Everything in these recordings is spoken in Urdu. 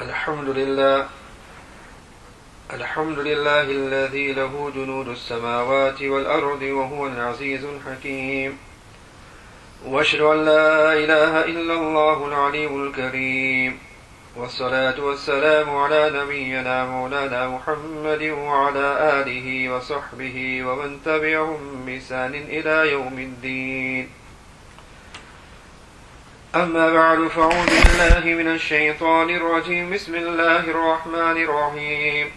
الحمد لله الذي له جنود السماوات والأرض وهو العزيز الحكيم، وأشهد أن لا إله إلا الله العلي الكريم، والصلاة والسلام على نبينا مولانا محمد وعلى آله وصحبه ومن تبعهم بإحسان إلى يوم الدين. أما بعد، فأعوذ بالله من الشيطان الرجيم. بسم الله الرحمن الرحيم.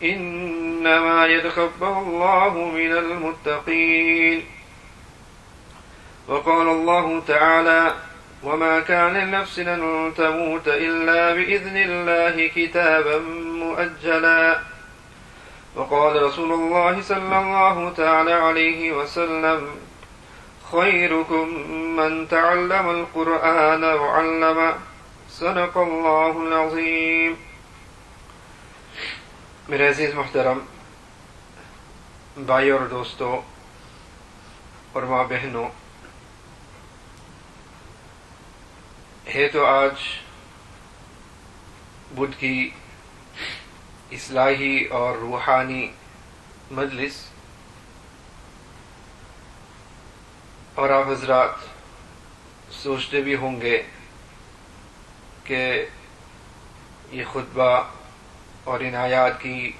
إنما يتقبل الله من المتقين. وقال الله تعالى: وما كان لنفس أن تموت إلا بإذن الله كتابا مؤجلا. وقال رسول الله صلى الله تعالى عليه وسلم: خيركم من تعلم القرآن وعلم. صدق اللہ العظیم. میرے عزیز محترم بھائی اور دوستوں اور ماں بہنوں، ہے تو آج بدھ کی اصلاحی اور روحانی مجلس، اور آپ حضرات سوچتے بھی ہوں گے کہ یہ خطبہ اور ان آیات کی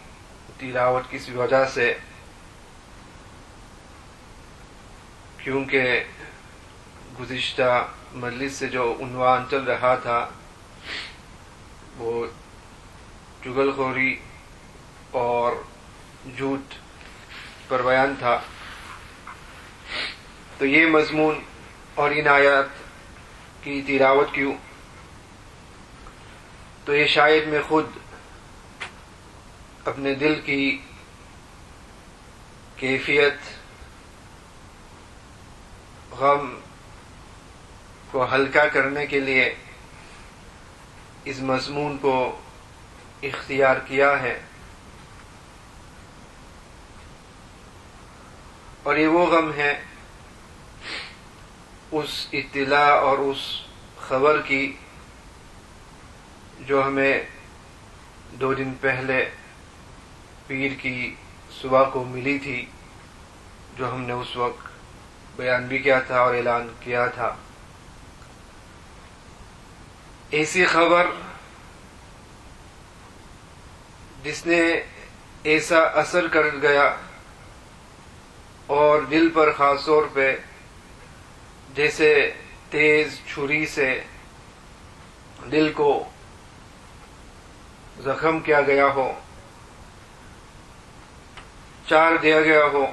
تلاوت کس وجہ سے، کیونکہ گزشتہ مجلس سے جو عنوان چل رہا تھا وہ چغل خوری اور جھوٹ پر بیان تھا، تو یہ مضمون اور ان آیات کی تلاوت کیوں؟ تو یہ شاید میں خود اپنے دل کی کیفیت غم کو ہلکا کرنے کے لیے اس مضمون کو اختیار کیا ہے، اور یہ وہ غم ہے اس اطلاع اور اس خبر کی جو ہمیں 2 دن پہلے پیر کی صبح کو ملی تھی، جو ہم نے اس وقت بیان بھی کیا تھا اور اعلان کیا تھا. ایسی خبر جس نے ایسا اثر کر گیا اور دل پر خاص طور پہ جیسے تیز چھری سے دل کو زخم کیا گیا ہو، چار دیا گیا ہو،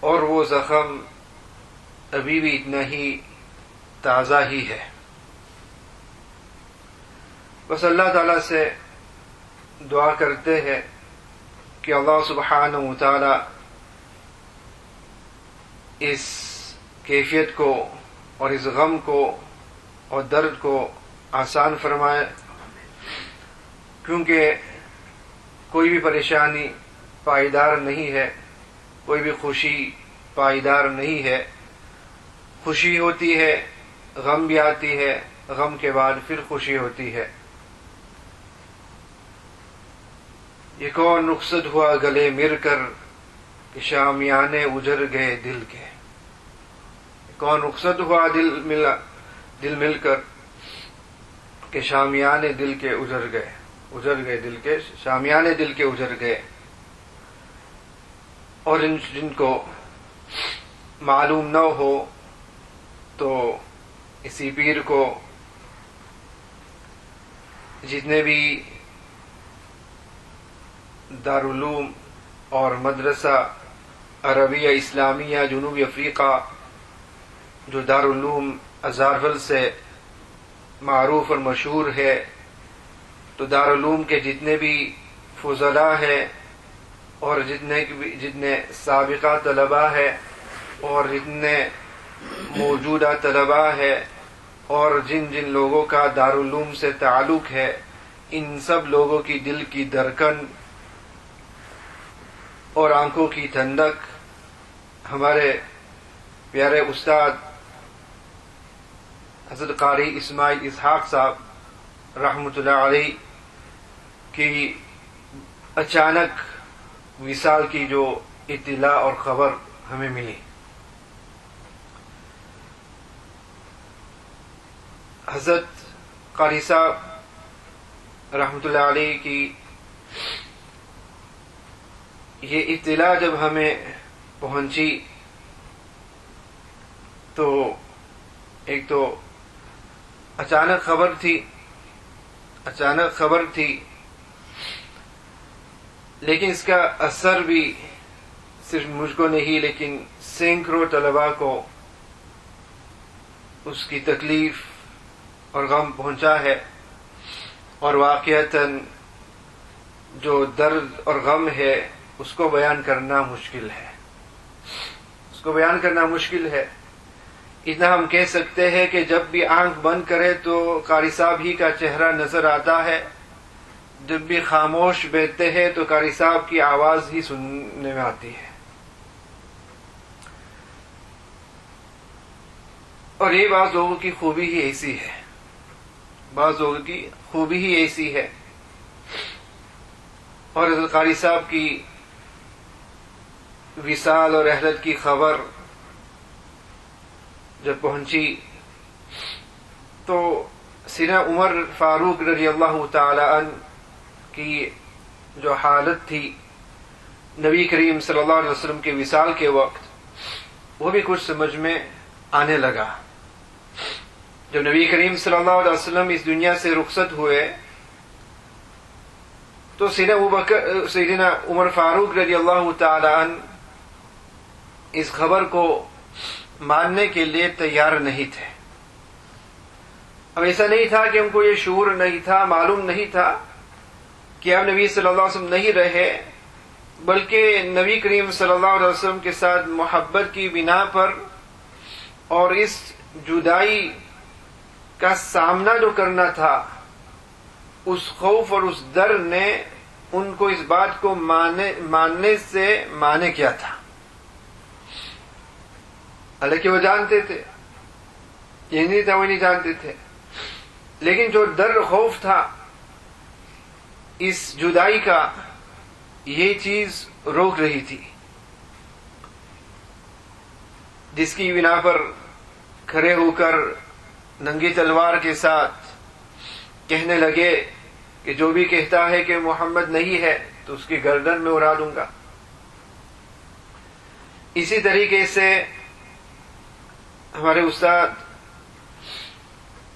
اور وہ زخم ابھی بھی اتنا ہی تازہ ہی ہے. بس اللہ تعالیٰ سے دعا کرتے ہیں کہ اللہ سبحانہ و تعالی اس کیفیت کو اور اس غم کو اور درد کو آسان فرمائے، کیونکہ کوئی بھی پریشانی پائیدار نہیں ہے، کوئی بھی خوشی پائیدار نہیں ہے. خوشی ہوتی ہے، غم بھی آتی ہے، غم کے بعد پھر خوشی ہوتی ہے. یہ کون رخصت ہوا گلے مل کر کہ شامیانے اجڑ گئے دل کے. کون رخصت ہوا دل مل کر کہ شامیانے دل کے اجڑ گئے دل کے، شامیانے دل کے اجڑ گئے. اور جن کو معلوم نہ ہو تو اسی پیر کو جتنے بھی دارالعلوم اور مدرسہ عربیہ اسلامیہ جنوبی افریقہ جو دارالعلوم ازہر سے معروف اور مشہور ہے، تو دارالعلوم کے جتنے بھی فضلاء ہیں اور جتنے سابقہ طلباء ہیں اور جتنے موجودہ طلباء ہیں اور جن لوگوں کا دارالعلوم سے تعلق ہے، ان سب لوگوں کی دل کی دھڑکن اور آنکھوں کی ٹھنڈک ہمارے پیارے استاد حضرت قاری اسماعیل اسحاق صاحب رحمۃ اللہ علیہ کی اچانک وصال کی جو اطلاع اور خبر ہمیں ملی. حضرت قاری صاحب رحمۃ اللہ علیہ کی یہ اطلاع جب ہمیں پہنچی تو ایک تو اچانک خبر تھی لیکن اس کا اثر بھی صرف مجھ کو نہیں لیکن سینکڑوں طلباء کو اس کی تکلیف اور غم پہنچا ہے. اور واقعتاً جو درد اور غم ہے اس کو بیان کرنا مشکل ہے. اتنا ہم کہہ سکتے ہیں کہ جب بھی آنکھ بند کرے تو قاری صاحب ہی کا چہرہ نظر آتا ہے, جب بھی خاموش بیٹھتے ہیں تو قاری صاحب کی آواز ہی سننے میں آتی ہے. اور یہ بعض لوگوں کی خوبی ہی ایسی ہے. اور حضرت قاری صاحب کی وصال اور رحلت کی خبر جب پہنچی تو سیدنا عمر فاروق رضی اللہ تعالی عنہ کی جو حالت تھی نبی کریم صلی اللہ علیہ وسلم کے وصال کے وقت وہ بھی کچھ سمجھ میں آنے لگا. جب نبی کریم صلی اللہ علیہ وسلم اس دنیا سے رخصت ہوئے تو سیدنا عمر فاروق رضی اللہ تعالی عنہ اس خبر کو ماننے کے لیے تیار نہیں تھے. اب ایسا نہیں تھا کہ ان کو یہ شعور نہیں تھا, معلوم نہیں تھا کہ اب نبی صلی اللہ علیہ وسلم نہیں رہے, بلکہ نبی کریم صلی اللہ علیہ وسلم کے ساتھ محبت کی بنا پر اور اس جدائی کا سامنا جو کرنا تھا اس خوف اور اس ڈر نے ان کو اس بات کو ماننے سے مانے کیا تھا. حالانکہ وہ جانتے تھے, یہ نہیں تھا وہ نہیں جانتے تھے, لیکن جو ڈر خوف تھا اس جدائی کا یہ چیز روک رہی تھی, جس کی بنا پر کھڑے ہو کر ننگی تلوار کے ساتھ کہنے لگے کہ جو بھی کہتا ہے کہ محمد نہیں ہے تو اس کی گردن میں اڑا دوں گا. اسی طریقے سے ہمارے استاد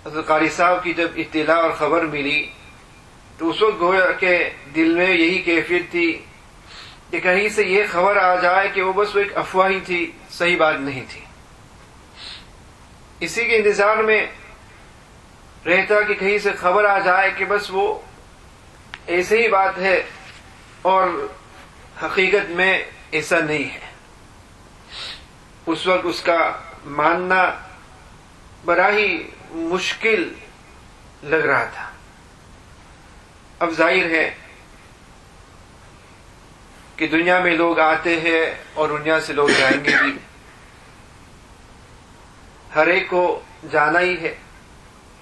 حضرت قاری صاحب کی جب اطلاع اور خبر ملی تو اس وقت گویا کہ دل میں یہی کیفیت تھی کہ کہیں سے یہ خبر آ جائے کہ وہ بس وہ ایک افواہ تھی, صحیح بات نہیں تھی. اسی کے انتظار میں رہتا کہ کہیں سے خبر آ جائے کہ بس وہ ایسے ہی بات ہے اور حقیقت میں ایسا نہیں ہے. اس وقت اس کا ماننا بڑا ہی مشکل لگ رہا تھا. اب ظاہر ہے کہ دنیا میں لوگ آتے ہیں اور دنیا سے لوگ جائیں گے بھی, ہر ایک کو جانا ہی ہے,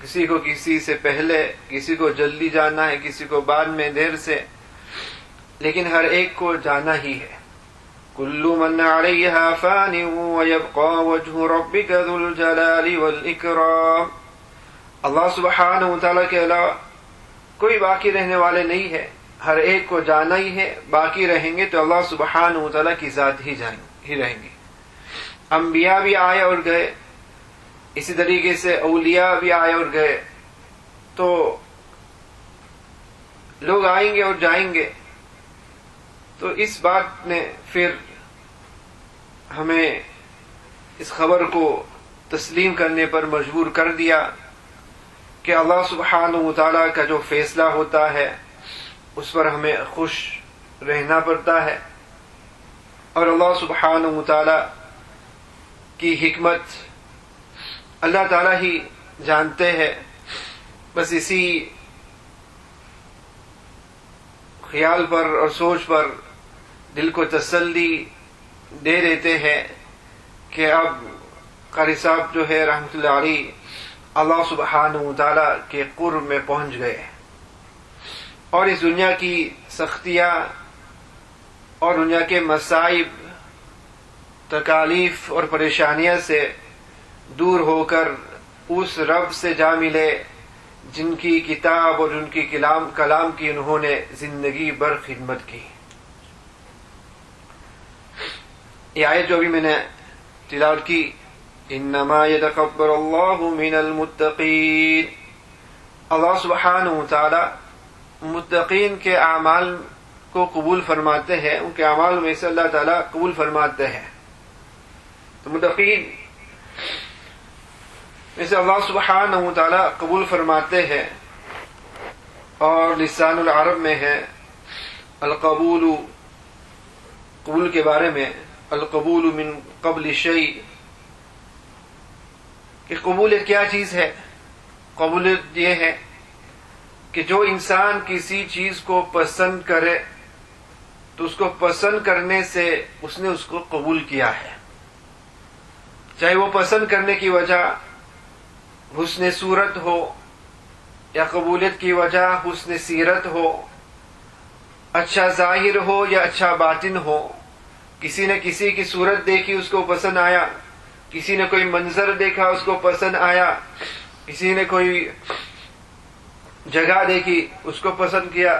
کسی کو کسی سے پہلے, کسی کو جلدی جانا ہے, کسی کو بعد میں دیر سے, لیکن ہر ایک کو جانا ہی ہے. کل من علیہا فان ویبقى وجہ ربک ذو الجلال والاکرام. اللہ سبحانہ وتعالی کے علاوہ کوئی باقی رہنے والے نہیں ہے, ہر ایک کو جانا ہی ہے. باقی رہیں گے تو اللہ سبحانہ وتعالی کی ذات ہی رہیں گے. انبیاء بھی آئے اور گئے, اسی طریقے سے اولیاء بھی آئے اور گئے, تو لوگ آئیں گے اور جائیں گے. تو اس بات نے پھر ہمیں اس خبر کو تسلیم کرنے پر مجبور کر دیا کہ اللہ سبحانہ وتعالی کا جو فیصلہ ہوتا ہے اس پر ہمیں خوش رہنا پڑتا ہے. اور اللہ سبحانہ وتعالی کی حکمت اللہ تعالی ہی جانتے ہیں. بس اسی خیال پر اور سوچ پر دل کو تسلی دے دیتے ہیں کہ اب قاری صاحب جو ہے رحمۃ اللہ علیہ اللہ سبحانہ و تعالی کے قرب میں پہنچ گئے اور اس دنیا کی سختیاں اور دنیا کے مصائب، تکالیف اور پریشانیاں سے دور ہو کر اس رب سے جا ملے جن کی کتاب اور جن کی کلام کی انہوں نے زندگی بھر خدمت کی۔ یہ آیت جو بھی میں نے تلاوت کی، انما یتقبل اللہ من المتقین، اللہ سبحانہ و تعالی متقین کے اعمال کو قبول فرماتے ہیں، ان کے اعمال میں سے اللہ تعالی قبول فرماتے ہیں۔ تو متقین میں سے اللہ سبحانہ و تعالی قبول فرماتے ہیں، اور لسان العرب میں ہے القبول، قبول کے بارے میں القبول من قبل شیء، کہ قبولیت کیا چیز ہے؟ قبولیت یہ ہے کہ جو انسان کسی چیز کو پسند کرے تو اس کو پسند کرنے سے اس نے اس کو قبول کیا ہے، چاہے وہ پسند کرنے کی وجہ حسن صورت ہو یا قبولیت کی وجہ حسن سیرت ہو، اچھا ظاہر ہو یا اچھا باطن ہو۔ کسی نے کسی کی صورت دیکھی، اس کو پسند آیا، کسی نے کوئی منظر دیکھا، اس کو پسند آیا، کسی نے کوئی جگہ دیکھی، اس کو پسند کیا،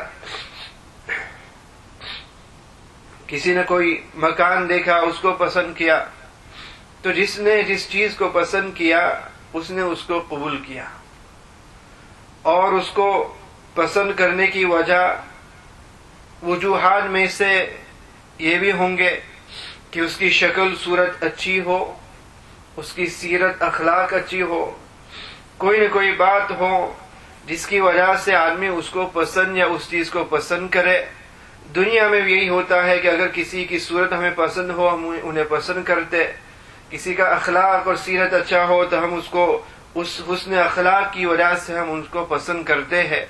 کسی نے کوئی مکان دیکھا، اس کو پسند کیا۔ تو جس نے جس چیز کو پسند کیا اس نے اس کو قبول کیا، اور اس کو پسند کرنے کی وجہ وجوہات میں سے یہ بھی ہوں گے کہ اس کی شکل صورت اچھی ہو، اس کی سیرت اخلاق اچھی ہو، کوئی نہ کوئی بات ہو جس کی وجہ سے آدمی اس کو پسند یا اس چیز کو پسند کرے۔ دنیا میں بھی یہی ہوتا ہے کہ اگر کسی کی صورت ہمیں پسند ہو ہم انہیں پسند کرتے، کسی کا اخلاق اور سیرت اچھا ہو تو ہم اس کو اس حسن اخلاق کی وجہ سے ہم ان کو پسند کرتے ہیں۔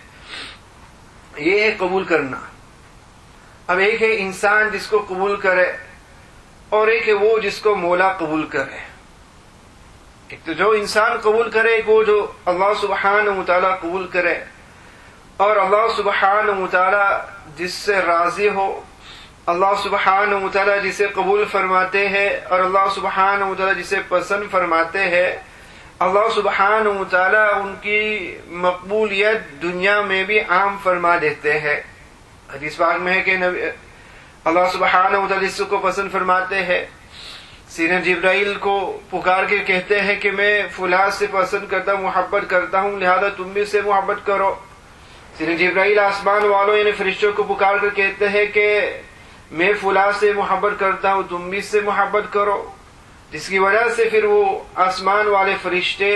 یہ ہے قبول کرنا۔ اب ایک ہے انسان جس کو قبول کرے، اور ایک ہے وہ جس کو مولا قبول کرے۔ ایک تو جو انسان قبول کرے، ایک وہ جو اللہ سبحانہ و تعالیٰ قبول کرے، اور اللہ سبحانہ و تعالیٰ جس سے راضی ہو، اللہ سبحانہ و تعالیٰ جسے قبول فرماتے ہیں اور اللہ سبحانہ و تعالیٰ جسے پسند فرماتے ہیں، اللہ سبحانہ و تعالیٰ ان کی مقبولیت دنیا میں بھی عام فرما دیتے ہیں۔ حدیث پاک میں ہے کہ اللہ سبحانہ و تعالیٰ جس کو پسند فرماتے ہیں، سیدنا جبرائیل کو پکار کے کہتے ہیں کہ میں فلاں سے پسند کرتا ہوں، محبت کرتا ہوں، لہذا تم بھی سے محبت کرو۔ سیدنا جبرائیل آسمان والوں یعنی فرشتوں کو پکار کر کہتے ہیں کہ میں فلاں سے محبت کرتا ہوں، تم بھی سے محبت کرو، جس کی وجہ سے پھر وہ آسمان والے فرشتے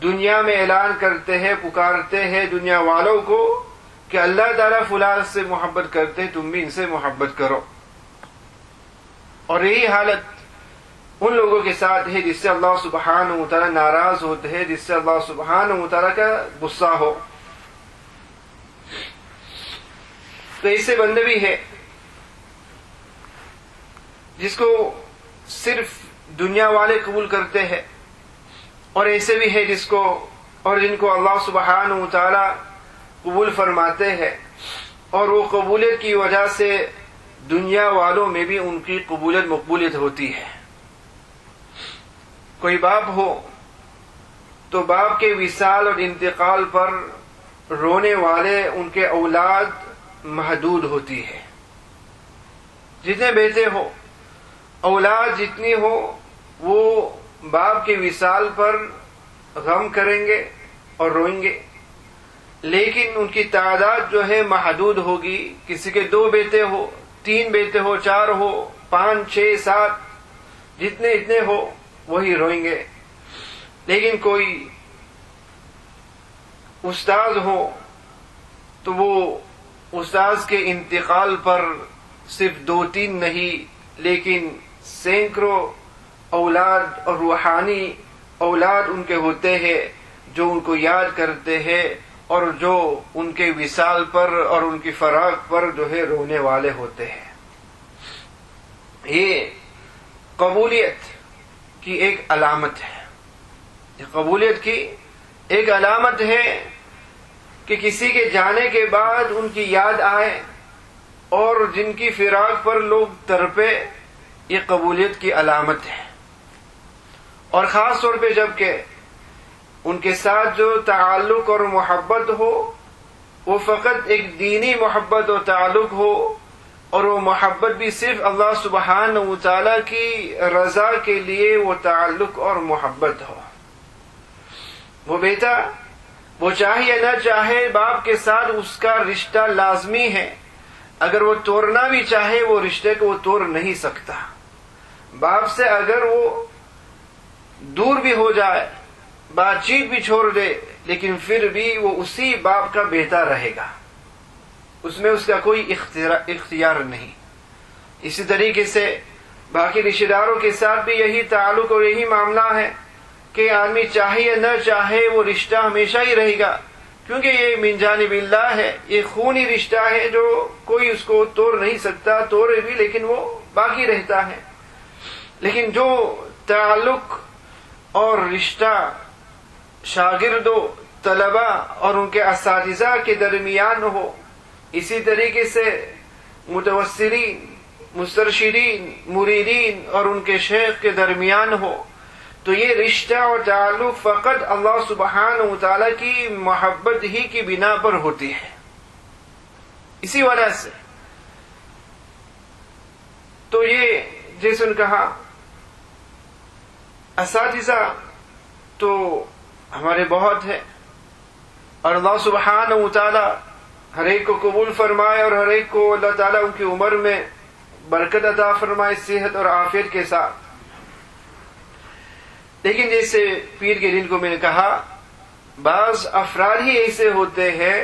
دنیا میں اعلان کرتے ہیں، پکارتے ہیں دنیا والوں کو کہ اللہ تعالیٰ فلاں سے محبت کرتے ہیں، تم بھی ان سے محبت کرو۔ اور یہی حالت ان لوگوں کے ساتھ ہے جس سے اللہ سبحانہ و تعالیٰ ناراض ہوتے ہیں، جس سے اللہ سبحانہ و تعالیٰ کا غصہ ہو۔ تو ایسے بندے بھی ہے جس کو صرف دنیا والے قبول کرتے ہیں، اور ایسے بھی ہے جس کو اور جن کو اللہ سبحانہ و تعالی قبول فرماتے ہیں، اور وہ قبولیت کی وجہ سے دنیا والوں میں بھی ان کی قبولیت مقبولیت ہوتی ہے۔ کوئی باپ ہو تو باپ کے وصال اور انتقال پر رونے والے ان کے اولاد محدود ہوتی ہے۔ جتنے بیٹے ہو، اولاد جتنی ہو، وہ باپ کے وصال پر غم کریں گے اور روئیں گے، لیکن ان کی تعداد جو ہے محدود ہوگی۔ کسی کے 2 بیٹے ہو، 3 بیٹے ہو، 4 ہو، 5 6 7 جتنے اتنے ہو وہی روئیں گے۔ لیکن کوئی استاذ ہو تو وہ استاذ کے انتقال پر صرف 2-3 نہیں لیکن سینکڑوں اولاد اور روحانی اولاد ان کے ہوتے ہیں جو ان کو یاد کرتے ہیں اور جو ان کے وصال پر اور ان کی فراق پر جو ہے رونے والے ہوتے ہیں۔ یہ قبولیت کی ایک علامت ہے۔ یہ قبولیت کی ایک علامت ہے کہ کسی کے جانے کے بعد ان کی یاد آئے اور جن کی فراق پر لوگ تڑپے، یہ قبولیت کی علامت ہے۔ اور خاص طور پہ جب کہ ان کے ساتھ جو تعلق اور محبت ہو وہ فقط ایک دینی محبت و تعلق ہو، اور وہ محبت بھی صرف اللہ سبحانہ و تعالی کی رضا کے لیے وہ تعلق اور محبت ہو۔ وہ بیٹا وہ چاہے یا نہ چاہے باپ کے ساتھ اس کا رشتہ لازمی ہے، اگر وہ توڑنا بھی چاہے وہ رشتے کو وہ توڑ نہیں سکتا۔ باپ سے اگر وہ دور بھی ہو جائے، بات چیت بھی چھوڑ دے، لیکن پھر بھی وہ اسی باپ کا بیٹا رہے گا، اس میں اس کا کوئی اختیار نہیں۔ اسی طریقے سے باقی رشتہ داروں کے ساتھ بھی یہی تعلق اور یہی معاملہ ہے کہ آدمی چاہے یا نہ چاہے وہ رشتہ ہمیشہ ہی رہے گا، کیونکہ یہ من جانب اللہ ہے، یہ خونی رشتہ ہے جو کوئی اس کو توڑ نہیں سکتا، توڑے بھی لیکن وہ باقی رہتا ہے۔ لیکن جو تعلق اور رشتہ شاگردوں، طلباء اور ان کے اساتذہ کے درمیان ہو، اسی طریقے سے متوسلین، مسترشدین، مریدین اور ان کے شیخ کے درمیان ہو، تو یہ رشتہ اور تعلق فقط اللہ سبحانہ و تعالی کی محبت ہی کی بنا پر ہوتی ہے۔ اسی وجہ سے تو یہ جیسے نے کہا اساتذہ تو ہمارے بہت ہے، اور اللہ سبحانہ و تعالی ہر ایک کو قبول فرمائے اور ہر ایک کو اللہ تعالیٰ ان کی عمر میں برکت عطا فرمائے، صحت اور عافیت کے ساتھ۔ لیکن جیسے پیر کے دن کو میں نے کہا، بعض افراد ہی ایسے ہوتے ہیں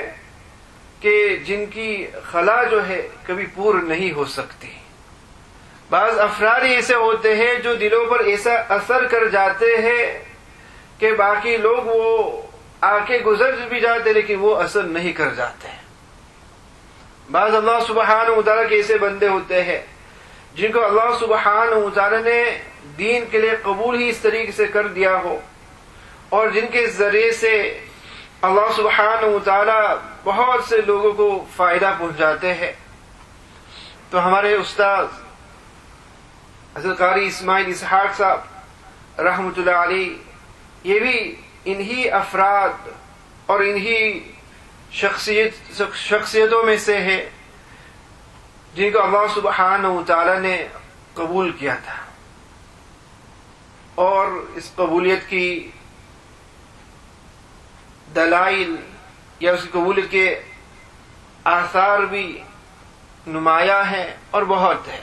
کہ جن کی خلا جو ہے کبھی پور نہیں ہو سکتی۔ بعض افراد ہی ایسے ہوتے ہیں جو دلوں پر ایسا اثر کر جاتے ہیں کہ باقی لوگ وہ آ کے گزر بھی جاتے لیکن وہ اثر نہیں کر جاتے۔ بعض اللہ سبحانہ و تعالیٰ کے ایسے بندے ہوتے ہیں جن کو اللہ سبحانہ و تعالیٰ نے دین کے لیے قبول ہی اس طریقے سے کر دیا ہو، اور جن کے ذریعے سے اللہ سبحانہ و تعالیٰ بہت سے لوگوں کو فائدہ پہنچاتے ہیں۔ تو ہمارے استاد حضرت قاری اسماعیل اسحاق صاحب رحمۃ اللہ علیہ، یہ بھی انہی افراد اور انہی شخصیتوں میں سے ہے جن کو اللہ سبحانہ و تعالی نے قبول کیا تھا، اور اس قبولیت کی دلائل یا اس کی قبولیت کے آثار بھی نمایاں ہیں اور بہت ہے،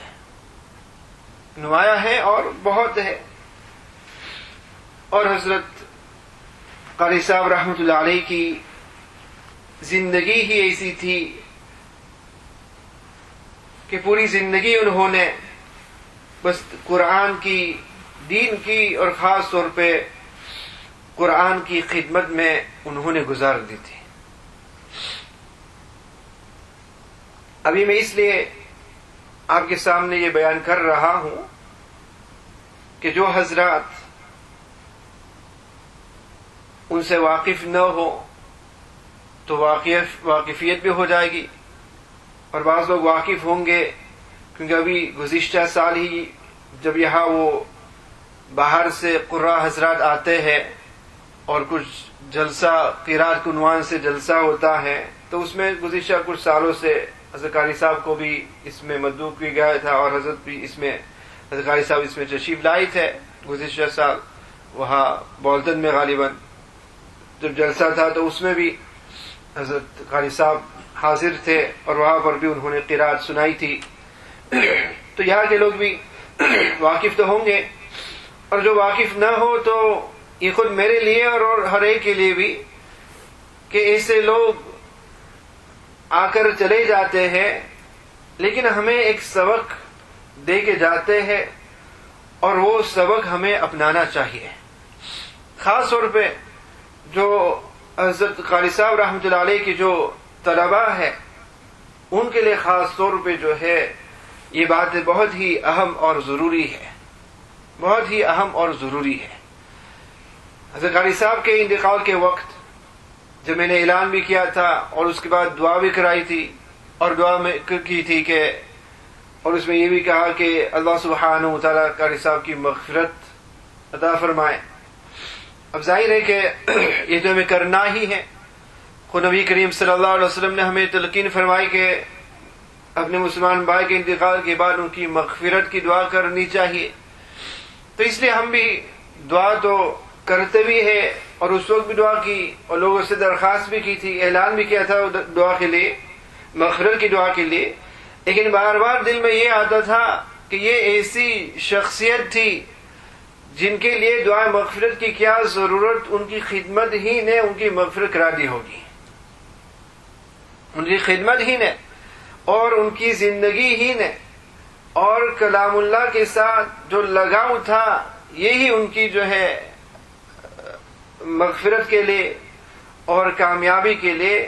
نمایاں ہے اور بہت ہے۔ اور حضرت قاری صاحب رحمۃ اللہ علیہ کی زندگی ہی ایسی تھی کہ پوری زندگی انہوں نے بس قرآن کی، دین کی اور خاص طور پہ قرآن کی خدمت میں انہوں نے گزار دی تھی۔ ابھی میں اس لیے آپ کے سامنے یہ بیان کر رہا ہوں کہ جو حضرات ان سے واقف نہ ہو تو واقفیت بھی ہو جائے گی، اور بعض لوگ واقف ہوں گے کیونکہ ابھی گزشتہ سال ہی جب یہاں وہ باہر سے قراء حضرات آتے ہیں اور کچھ جلسہ قرات عنوان سے جلسہ ہوتا ہے، تو اس میں گزشتہ کچھ سالوں سے حضرت قاری صاحب کو بھی اس میں مدعو کیا گیا تھا، اور حضرت بھی اس میں، حضرت قاری صاحب اس میں تشریف لائے تھے گزشتہ سال وہاں بولتن میں غالباً جب جلسہ تھا، تو اس میں بھی حضرت قاری صاحب حاضر تھے اور وہاں پر بھی انہوں نے قرات سنائی تھی۔ تو یہاں کے لوگ بھی واقف تو ہوں گے، اور جو واقف نہ ہو تو یہ خود میرے لیے اور ہر ایک کے لیے بھی کہ ایسے لوگ آ کر چلے جاتے ہیں لیکن ہمیں ایک سبق دے کے جاتے ہیں، اور وہ سبق ہمیں اپنانا چاہیے۔ خاص طور پہ جو حضرت قاری صاحب رحمۃ اللہ علیہ کی جو طلباء ہے ان کے لیے خاص طور پہ جو ہے یہ بات بہت ہی اہم اور ضروری ہے، بہت ہی اہم اور ضروری ہے۔ حضرت قاری صاحب کے انتقال کے وقت جب میں نے اعلان بھی کیا تھا اور اس کے بعد دعا بھی کرائی تھی اور دعا میں کی تھی کہ اور اس میں یہ بھی کہا کہ اللہ سبحانہ و تعالیٰ قاری صاحب کی مغفرت عطا فرمائے. اب ظاہر ہے کہ یہ تو ہمیں کرنا ہی ہے. خود نبی کریم صلی اللہ علیہ وسلم نے ہمیں تلقین فرمائی کہ اپنے مسلمان بھائی کے انتقال کے بعد ان کی مغفرت کی دعا کرنی چاہیے. تو اس لیے ہم بھی دعا تو کرتے بھی ہیں اور اس وقت بھی دعا کی اور لوگوں سے درخواست بھی کی تھی, اعلان بھی کیا تھا دعا کے لیے, مغفرت کی دعا کے لیے. لیکن بار بار دل میں یہ آتا تھا کہ یہ ایسی شخصیت تھی جن کے لیے دعا مغفرت کی کیا ضرورت, ان کی خدمت ہی نے ان کی مغفرت کرا دی ہوگی, ان کی خدمت ہی نے اور ان کی زندگی ہی نے اور کلام اللہ کے ساتھ جو لگاؤ تھا یہی ان کی جو ہے مغفرت کے لیے اور کامیابی کے لیے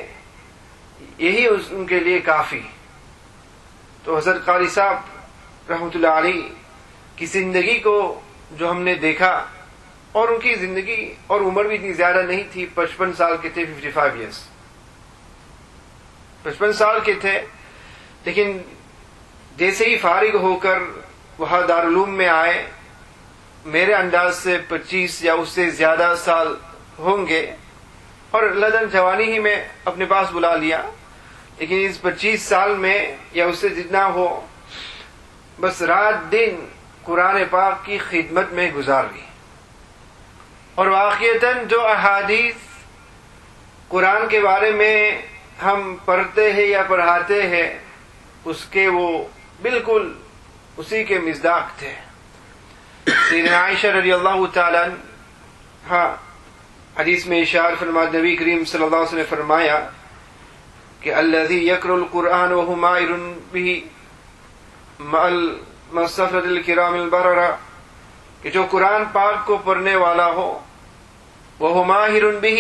یہی ان کے لیے کافی. تو حضرت قاری صاحب رحمۃ اللہ علیہ کی زندگی کو جو ہم نے دیکھا, اور ان کی زندگی اور عمر بھی اتنی زیادہ نہیں تھی, 55 سال کے تھے, 55 ایئرس 55 سال کے تھے. لیکن جیسے ہی فارغ ہو کر وہاں دارالعلوم میں آئے, میرے انداز سے 25 یا اس سے زیادہ سال ہوں گے, اور اللہ نے جوانی ہی میں اپنے پاس بلا لیا. لیکن اس 25 سال میں یا اس سے جتنا ہو, بس رات دن قرآن پاک کی خدمت میں گزار لی. اور واقعتاً جو احادیث قرآن کے بارے میں ہم پڑھتے ہیں یا پڑھاتے ہیں اس کے وہ بالکل اسی کے مصداق تھے. سیدنا عائشہ رضی اللہ تعالیٰ عنہا حدیث میں ارشاد فرمایا, نبی کریم صلی اللہ علیہ وسلم نے فرمایا کہ الذی یقرأ القرآن وهو ماہر به مع المصطفى الکرام البررہ, کہ جو قرآن پاک کو پڑھنے والا ہو, وہ ماہر به,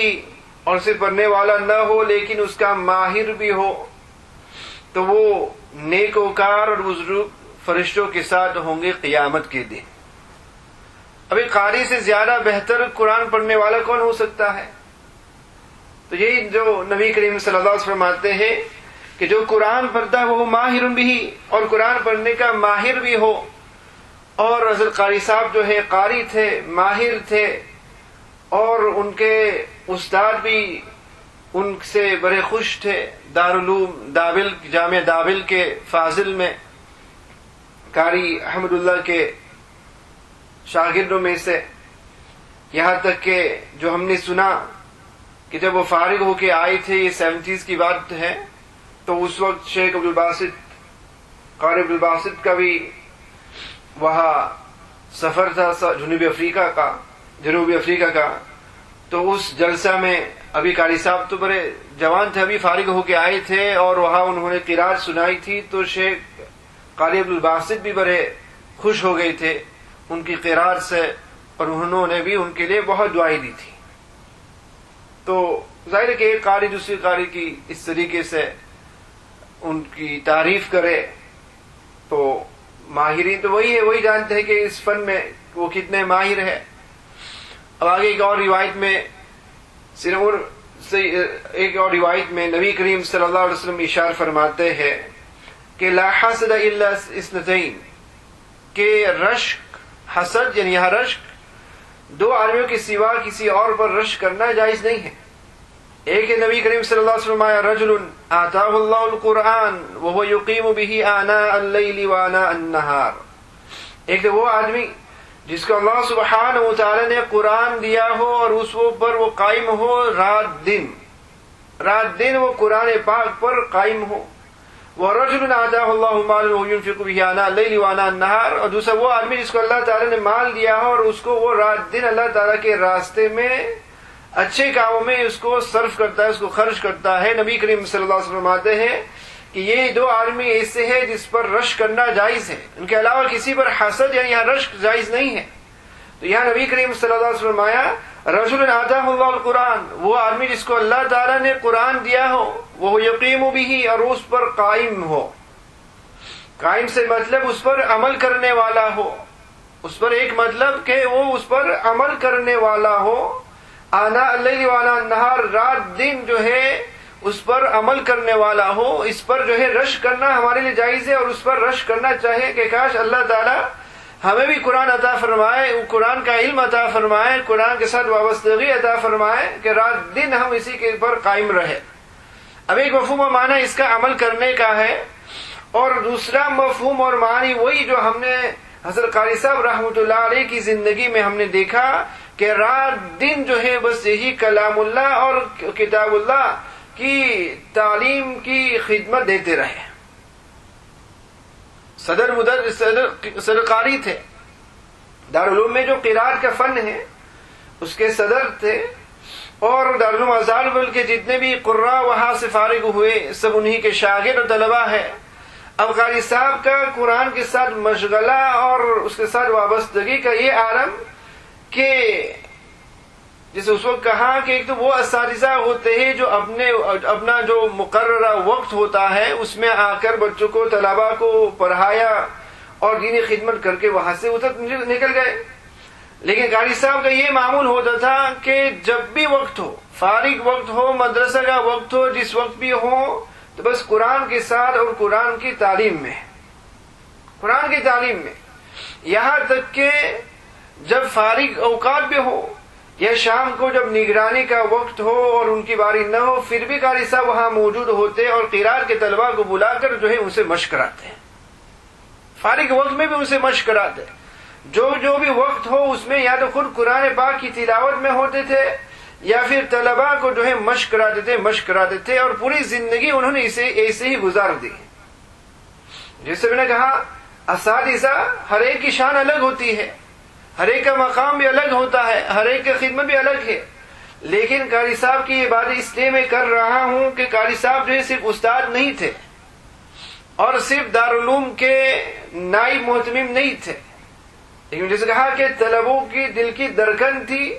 اور صرف پڑھنے والا نہ ہو لیکن اس کا ماہر بھی ہو, تو وہ نیکوکار اور بزرگ فرشتوں کے ساتھ ہوں گے قیامت کے دن. ابھی قاری سے زیادہ بہتر قرآن پڑھنے والا کون ہو سکتا ہے؟ تو یہی جو نبی کریم صلی اللہ علیہ وسلم فرماتے ہیں کہ جو قرآن پڑھتا ہے وہ ماہر بھی, اور قرآن پڑھنے کا ماہر بھی ہو. اور حضرت قاری صاحب جو ہے قاری تھے, ماہر تھے, اور ان کے استاد بھی ان سے بڑے خوش تھے. دارالعلوم دابل, جامعہ دابل کے فاضل میں قاری احمد اللہ کے شاگردوں میں سے, یہاں تک کہ جو ہم نے سنا کہ جب وہ فارغ ہو کے آئے تھے, یہ 70s کی بات ہے, تو اس وقت شیخ عبدالباسط, قاری عبدالباسط کا بھی وہاں سفر تھا جنوبی افریقہ کا. تو اس جلسہ میں ابھی قاری صاحب تو بڑے جوان تھے, ابھی فارغ ہو کے آئے تھے, اور وہاں انہوں نے قرات سنائی تھی. تو شیخ قاری عبدالباسط بھی بڑے خوش ہو گئے تھے ان کی قرات سے, اور انہوں نے بھی ان کے لیے بہت دعائیں دی تھی. تو ظاہر ہے کہ ایک قاری دوسری قاری کی اس طریقے سے ان کی تعریف کرے, تو ماہرین تو وہی ہے, وہی جانتے ہیں کہ اس فن میں وہ کتنے ماہر ہے. اب آگے ایک اور روایت میں نبی کریم صلی اللہ علیہ وسلم اشارہ فرماتے ہیں کہ لا حسد الا اثنتین, کہ رشک, حسد یعنی یہاں رشک, دو آدمیوں کے سوا کسی اور پر رشک کرنا جائز نہیں ہے. ایک ہے نبی کریم صلی اللہ علیہ وسلم آیا رجل آتاہ اللہ القرآن وہو یقیم به آناء اللیل وآناء النہار, ایک تو وہ آدمی جس کو اللہ سبحانہ و تعالی نے قرآن دیا ہو اور اس پر وہ قائم ہو رات دن وہ قرآن پاک پر قائم ہو. وَرَجُلٌ آتَاهُ اللَّهُ مَالًا وَهُوَ يُنْفِقُ بِهِ آنَاءَ اللَّيْلِ وَآنَاءَ النَّهَارِ, اور دوسرا وہ آدمی جس کو اللہ تعالی نے مال دیا ہو اور اس کو وہ رات دن اللہ تعالی کے راستے میں اچھے کاموں میں اس کو صرف کرتا ہے, اس کو خرچ کرتا ہے. نبی کریم صلی اللہ علیہ وسلم فرماتے ہیں کہ یہ دو آدمی ایسے ہیں جس پر رشک کرنا جائز ہے, ان کے علاوہ کسی پر حسد یعنی یہاں رشک جائز نہیں ہے. تو یہاں نبی کریم صلی اللہ علیہ وسلم فرمایا رجل آتاہ اللہ القرآن, وہ آدمی جس کو اللہ تعالیٰ نے قرآن دیا ہو, وہ یقیم به, اور اس پر قائم ہو. قائم سے مطلب اس پر عمل کرنے والا ہو, اس پر ایک مطلب کہ وہ اس پر عمل کرنے والا ہو, آنا اللیل وانا النہار، رات دن جو ہے اس پر عمل کرنے والا ہو، اس پر جو ہے رشک کرنا ہمارے لیے جائز ہے، اور اس پر رشک کرنا چاہیے کہ کاش اللہ تعالی ہمیں بھی قرآن عطا فرمائے، قرآن کا علم عطا فرمائے، قرآن کے ساتھ وابستگی عطا فرمائے کہ رات دن ہم اسی کے پر قائم رہے۔ اب ایک مفہوم و معنی اس کا عمل کرنے کا ہے، اور دوسرا مفہوم اور معنی وہی جو ہم نے حضرت قاری صاحب رحمۃ اللہ علیہ کی زندگی میں ہم نے دیکھا کہ رات دن جو ہے بس یہی کلام اللہ اور کتاب اللہ کی تعلیم کی خدمت دیتے رہے۔ صدر قاری تھے دارالعلوم میں، جو قرات کا فن ہے اس کے صدر تھے، اور دارالعلوم ازہر کے جتنے بھی قراء وہاں سے فارغ ہوئے سب انہی کے شاگرد اور طلباء ہیں۔ اب قاری صاحب کا قرآن کے ساتھ مشغلہ اور اس کے ساتھ وابستگی کا یہ عالم کہ جسے اس وقت کہا کہ ایک تو وہ اساتذہ ہوتے ہیں جو اپنا جو مقررہ وقت ہوتا ہے اس میں آ کر بچوں کو طلباء کو پڑھایا اور دینی خدمت کر کے وہاں سے نکل گئے، لیکن قاری صاحب کا یہ معمول ہوتا تھا کہ جب بھی وقت ہو، فارغ وقت ہو، مدرسہ کا وقت ہو، جس وقت بھی ہو، تو بس قرآن کے ساتھ اور قرآن کی تعلیم میں، قرآن کی تعلیم میں، یہاں تک کہ جب فارغ اوقات بھی ہو یا شام کو جب نگرانی کا وقت ہو اور ان کی باری نہ ہو، پھر بھی قاری صاحب وہاں موجود ہوتے اور قرات کے طلباء کو بلا کر جو ہے ان سے مشق کراتے، فارغ وقت میں بھی ان سے مشق کراتے، جو بھی وقت ہو اس میں یا تو خود قرآن پاک کی تلاوت میں ہوتے تھے یا پھر طلباء کو جو ہے مشق کراتے تھے، اور پوری زندگی انہوں نے اسے ایسے ہی گزار دی۔ جیسے میں نے کہا اساتذہ ہر ایک کی شان الگ ہوتی ہے، ہر ایک کا مقام بھی الگ ہوتا ہے، ہر ایک کی خدمت بھی الگ ہے، لیکن قاری صاحب کی یہ بات اس لیے میں کر رہا ہوں کہ قاری صاحب جو ہے صرف استاد نہیں تھے اور صرف دارالعلوم کے نائب محتمم نہیں تھے، لیکن جیسے کہا کہ طلبوں کی دل کی دھڑکن تھی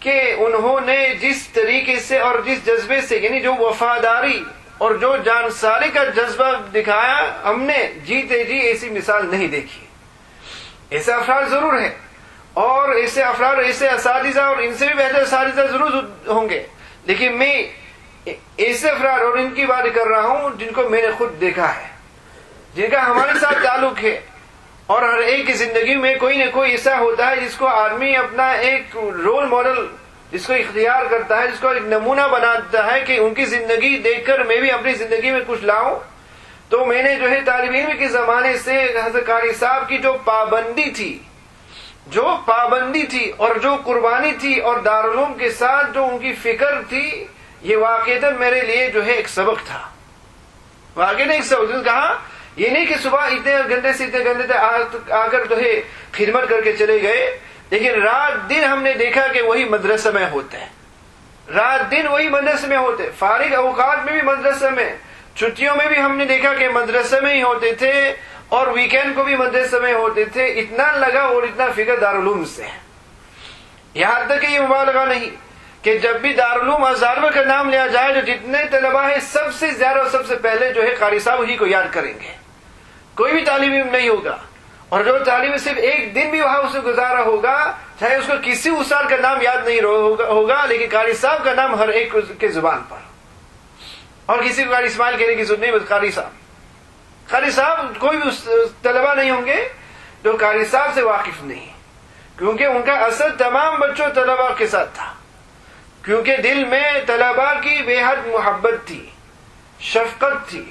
کہ انہوں نے جس طریقے سے اور جس جذبے سے، یعنی جو وفاداری اور جو جانساری کا جذبہ دکھایا، ہم نے جیتے جی ایسی مثال نہیں دیکھی۔ ایسے افراد ضرور ہیں، اور ایسے افراد، ایسے اساتذہ اور ان سے بھی بہتر اساتذہ ضرور ہوں گے، لیکن میں ایسے افراد اور ان کی بات کر رہا ہوں جن کو میں نے خود دیکھا ہے، جن کا ہمارے ساتھ تعلق ہے، اور ہر ایک کی زندگی میں کوئی نہ کوئی ایسا ہوتا ہے جس کو آدمی اپنا ایک رول ماڈل جس کو اختیار کرتا ہے، جس کو ایک نمونہ بناتا ہے کہ ان کی زندگی دیکھ کر میں بھی اپنی زندگی میں کچھ لاؤں۔ تو میں نے جو ہے طالب علم کے زمانے سے حضرت قاری صاحب کی جو پابندی تھی اور جو قربانی تھی اور دارالعلوم کے ساتھ جو ان کی فکر تھی، یہ واقعتاً میرے لیے جو ہے ایک سبق تھا، واقعی ایک سبق۔ کہا یہ نہیں کہ صبح اتنے گھنٹے سے اتنے گھنٹے تک آ کر جو ہے خدمت کر کے چلے گئے، لیکن رات دن ہم نے دیکھا کہ وہی مدرسہ میں ہوتے ہیں، رات دن وہی مدرسے میں ہوتے، فارغ اوقات میں بھی مدرسے میں، چھٹیوں میں بھی ہم نے دیکھا کہ مدرسے میں ہی ہوتے تھے، اور ویکینڈ کو بھی مدرسے میں ہوتے تھے۔ اتنا لگا اور اتنا فکر دارالعلوم سے، یہاں تک کہ یہ مبالغہ نہیں کہ جب بھی دارالعلوم ازہر کا نام لیا جائے، جو جتنے طلباء ہیں سب سے زیادہ اور سب سے پہلے جو ہے قاری صاحب ہی کو یاد کریں گے، کوئی بھی طالب علم نہیں ہوگا، اور جو طالب صرف ایک دن بھی وہاں اسے گزارا ہوگا، چاہے اس کو کسی استاد کا نام یاد نہیں ہوگا، لیکن قاری صاحب کا نام ہر ایک کے زبان پر، اور کسی کو قاری اسماعیل کہنے کی ضرورت نہیں، بس قاری صاحب کوئی بھی طلباء نہیں ہوں گے جو قاری صاحب سے واقف نہیں، کیونکہ ان کا اثر تمام بچوں طلباء کے ساتھ تھا، کیونکہ دل میں طلباء کی بے حد محبت تھی، شفقت تھی،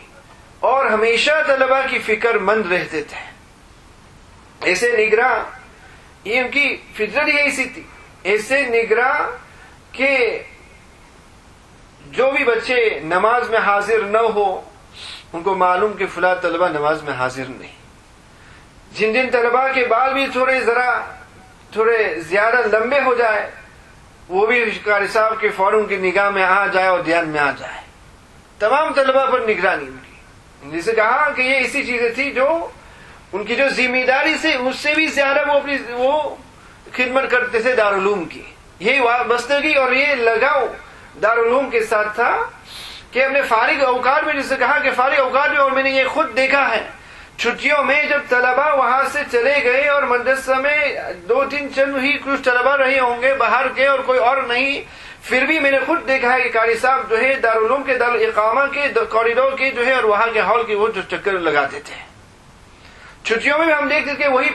اور ہمیشہ طلباء کی فکر مند رہتے تھے۔ ایسے نگراں، یہ ان کی فطرت ہی ایسی تھی، ایسے نگراں کہ جو بھی بچے نماز میں حاضر نہ ہو ان کو معلوم کہ فلاں طلبہ نماز میں حاضر نہیں، جن طلباء کے بال بھی تھوڑے زیادہ لمبے ہو جائے وہ بھی قاری صاحب کے فوراً کی نگاہ میں آ جائے اور دھیان میں آ جائے، تمام طلباء پر نگرانی ان کی۔ جسے کہا کہ یہ ایسی چیزیں تھی جو ان کی جو ذمہ داری سے اس سے بھی زیادہ وہ خدمت کرتے تھے دارالعلوم کی، یہ وابستگی اور یہ لگاؤ دارالعلوم کے ساتھ تھا کہ اپنے فارغ اوقات میں، جسے کہا کہ فارغ اوقات میں، اور میں نے یہ خود دیکھا ہے چھٹیوں میں جب طلبہ وہاں سے چلے گئے اور مدرسہ میں 2-3 چند ہی کچھ طلبہ رہے ہوں گے باہر کے اور کوئی اور نہیں، پھر بھی میں نے خود دیکھا ہے کہ قاری صاحب جو ہے دارالعلوم کے دارالاقامہ کے کوریڈور کے جو ہے اور وہاں کے ہال کے وہ جو چکر لگاتے تھے. چھٹیوں میں بھی ہم دیکھتے کہ وہی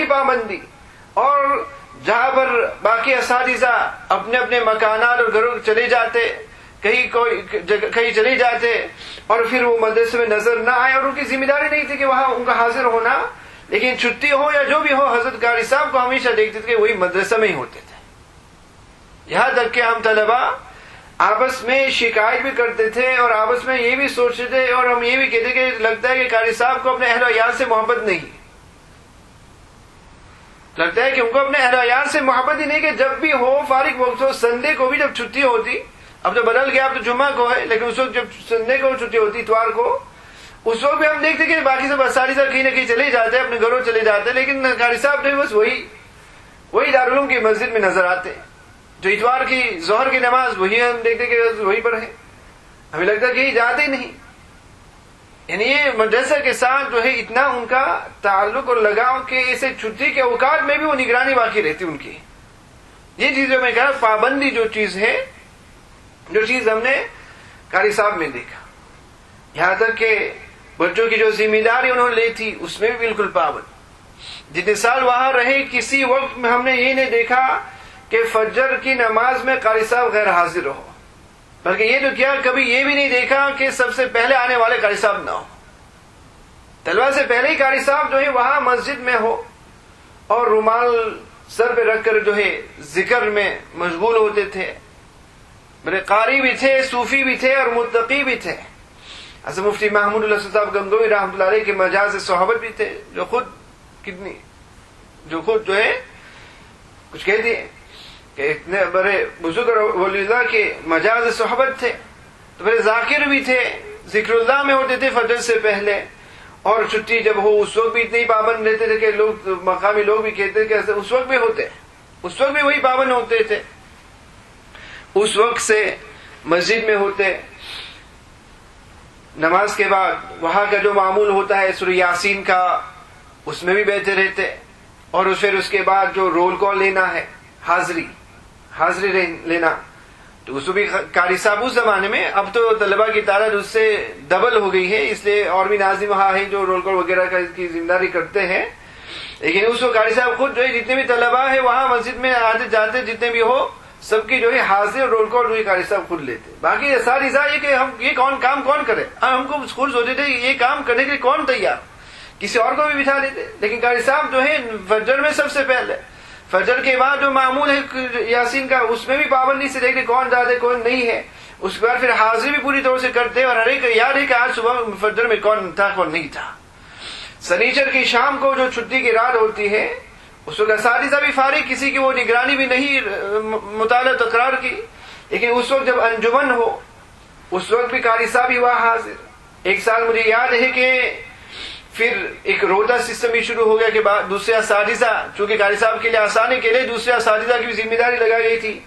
پابندی. اور جہاں پر باقی اساتذہ اپنے اپنے مکانات اور گھروں چلے جاتے، کہیں چلے جاتے اور پھر وہ مدرسے میں نظر نہ آئے، اور ان کی ذمہ داری نہیں تھی کہ وہاں ان کا حاضر ہونا، لیکن چھٹی ہو یا جو بھی ہو حضرت قاری صاحب کو ہمیشہ دیکھتے تھے کہ وہی مدرسہ میں ہی ہوتے تھے. یہاں تک کہ ہم طلبہ آپس میں شکایت بھی کرتے تھے اور آپس میں یہ بھی سوچتے تھے اور ہم یہ بھی کہتے کہ لگتا ہے کہ قاری صاحب کو اپنے اہل و عیال سے محبت نہیں، لگتا ہے کہ ان کو اپنے اہل و عیال سے محبت ہی نہیں، کہ جب بھی ہو فارغ وقت ہو، سنڈے کو بھی جب چھٹی ہوتی، اب تو بدل گیا، اب تو جمعہ کو ہے، لیکن اس وقت جب سنڈے کو چھٹی ہوتی اتوار کو، اس وقت بھی ہم دیکھتے کہ باقی سب اساتذہ کہیں نہ کہیں چلے جاتے اپنے گھروں چلے جاتے، لیکن قاری صاحب نے بس وہی دارالعلوم کی مسجد میں نظر آتے. جو اتوار کی ظہر کی نماز وہی ہم دیکھتے کہ وہیں پر ہے، ہمیں لگتا ہے کہ یہ جاتے نہیں. یعنی یہ مدرسہ کے ساتھ جو ہے اتنا ان کا تعلق اور لگاؤ کہ اسے چھٹی کے اوقات میں بھی وہ نگرانی باقی رہتی ان کی. یہ چیز جو میں کہا پابندی جو چیز ہے، جو چیز ہم نے قاری صاحب میں دیکھا، یہاں تک کہ بچوں کی جو ذمہ داری انہوں نے لی تھی اس میں بھی بالکل پابند. جتنے سال وہاں رہے کسی وقت میں ہم نے یہ نہیں دیکھا کہ فجر کی نماز میں قاری صاحب غیر حاضر ہو، بلکہ یہ جو کیا کبھی یہ بھی نہیں دیکھا کہ سب سے پہلے آنے والے قاری صاحب نہ ہو. طلبہ سے پہلے ہی قاری صاحب جو ہے وہاں مسجد میں ہو اور رومال سر پہ رکھ کر جو ہے ذکر میں مشغول ہوتے تھے. بڑے قاری بھی تھے، صوفی بھی تھے اور متقی بھی تھے. حضرت مفتی محمود اللہ صاحب گنگوئی رحمۃ اللہ علیہ کے مجاز صحبت بھی تھے، جو خود جو ہے کچھ کہہ دیے کہ اتنے بڑے بزرگ ولی اللہ کے مجاز صحبت تھے. تو بڑے ذاکر بھی تھے، ذکر اللہ میں ہوتے تھے فجر سے پہلے، اور چھٹی جب ہو اس وقت بھی اتنے ہی پابند رہتے تھے کہ لوگ مقامی لوگ بھی کہتے کہ اس وقت بھی ہوتے، اس وقت بھی وہی پابند ہوتے تھے. اس وقت سے مسجد میں ہوتے، نماز کے بعد وہاں کا جو معمول ہوتا ہے سورہ یاسین کا اس میں بھی بیٹھے رہتے، اور پھر اس کے بعد جو رول کال لینا ہے، حاضری لینا، تو اس کو بھی قاری صاحب اس زمانے میں، اب تو طلبہ کی تعداد اس سے ڈبل ہو گئی ہے، اس لیے اور بھی ناظم وہاں ہیں جو رول کال وغیرہ کی ذمہ داری کرتے ہیں، لیکن اس کو قاری صاحب خود جو ہے جتنے بھی طلبہ ہیں وہاں مسجد میں آتے جاتے جتنے بھی ہو سب کی جو ہے حاضری اور رول کال جو ہے قاری صاحب خود لیتے. باقی اساتذہ یہ کہ ہم یہ کام کون کرے، ہم کو اسکول ہوتے تھے یہ کام کرنے کے لیے کون تیار، کسی اور کو بھی بٹھا دیتے، لیکن قاری صاحب جو ہے فجر میں سب سے پہلے، فجر کے بعد جو معمول ہے یاسین کا اس میں بھی پابندی سے دیکھتے کون زیادہ کون نہیں ہے، اس کے بعد پھر حاضری بھی پوری طور سے کرتے اور ہر ایک یاد ہے کہ آج صبح فجر میں کون تھا کون نہیں تھا. سنیچر کی شام کو جو چھٹی کی رات ہوتی ہے اس وقت اساتذہ بھی فارغ، کسی کی وہ نگرانی بھی نہیں مطالعہ تکرار کی، لیکن اس وقت جب انجمن ہو اس وقت بھی قاری صاحب ہی وہاں حاضر. ایک سال مجھے یاد ہے کہ پھر ایک روٹا سسٹم بھی شروع ہو گیا کہ دوسرے اساتذہ، چونکہ قاری صاحب کے لیے آسانی کے لیے دوسرے اساتذہ کی بھی ذمہ داری لگائی گئی تھی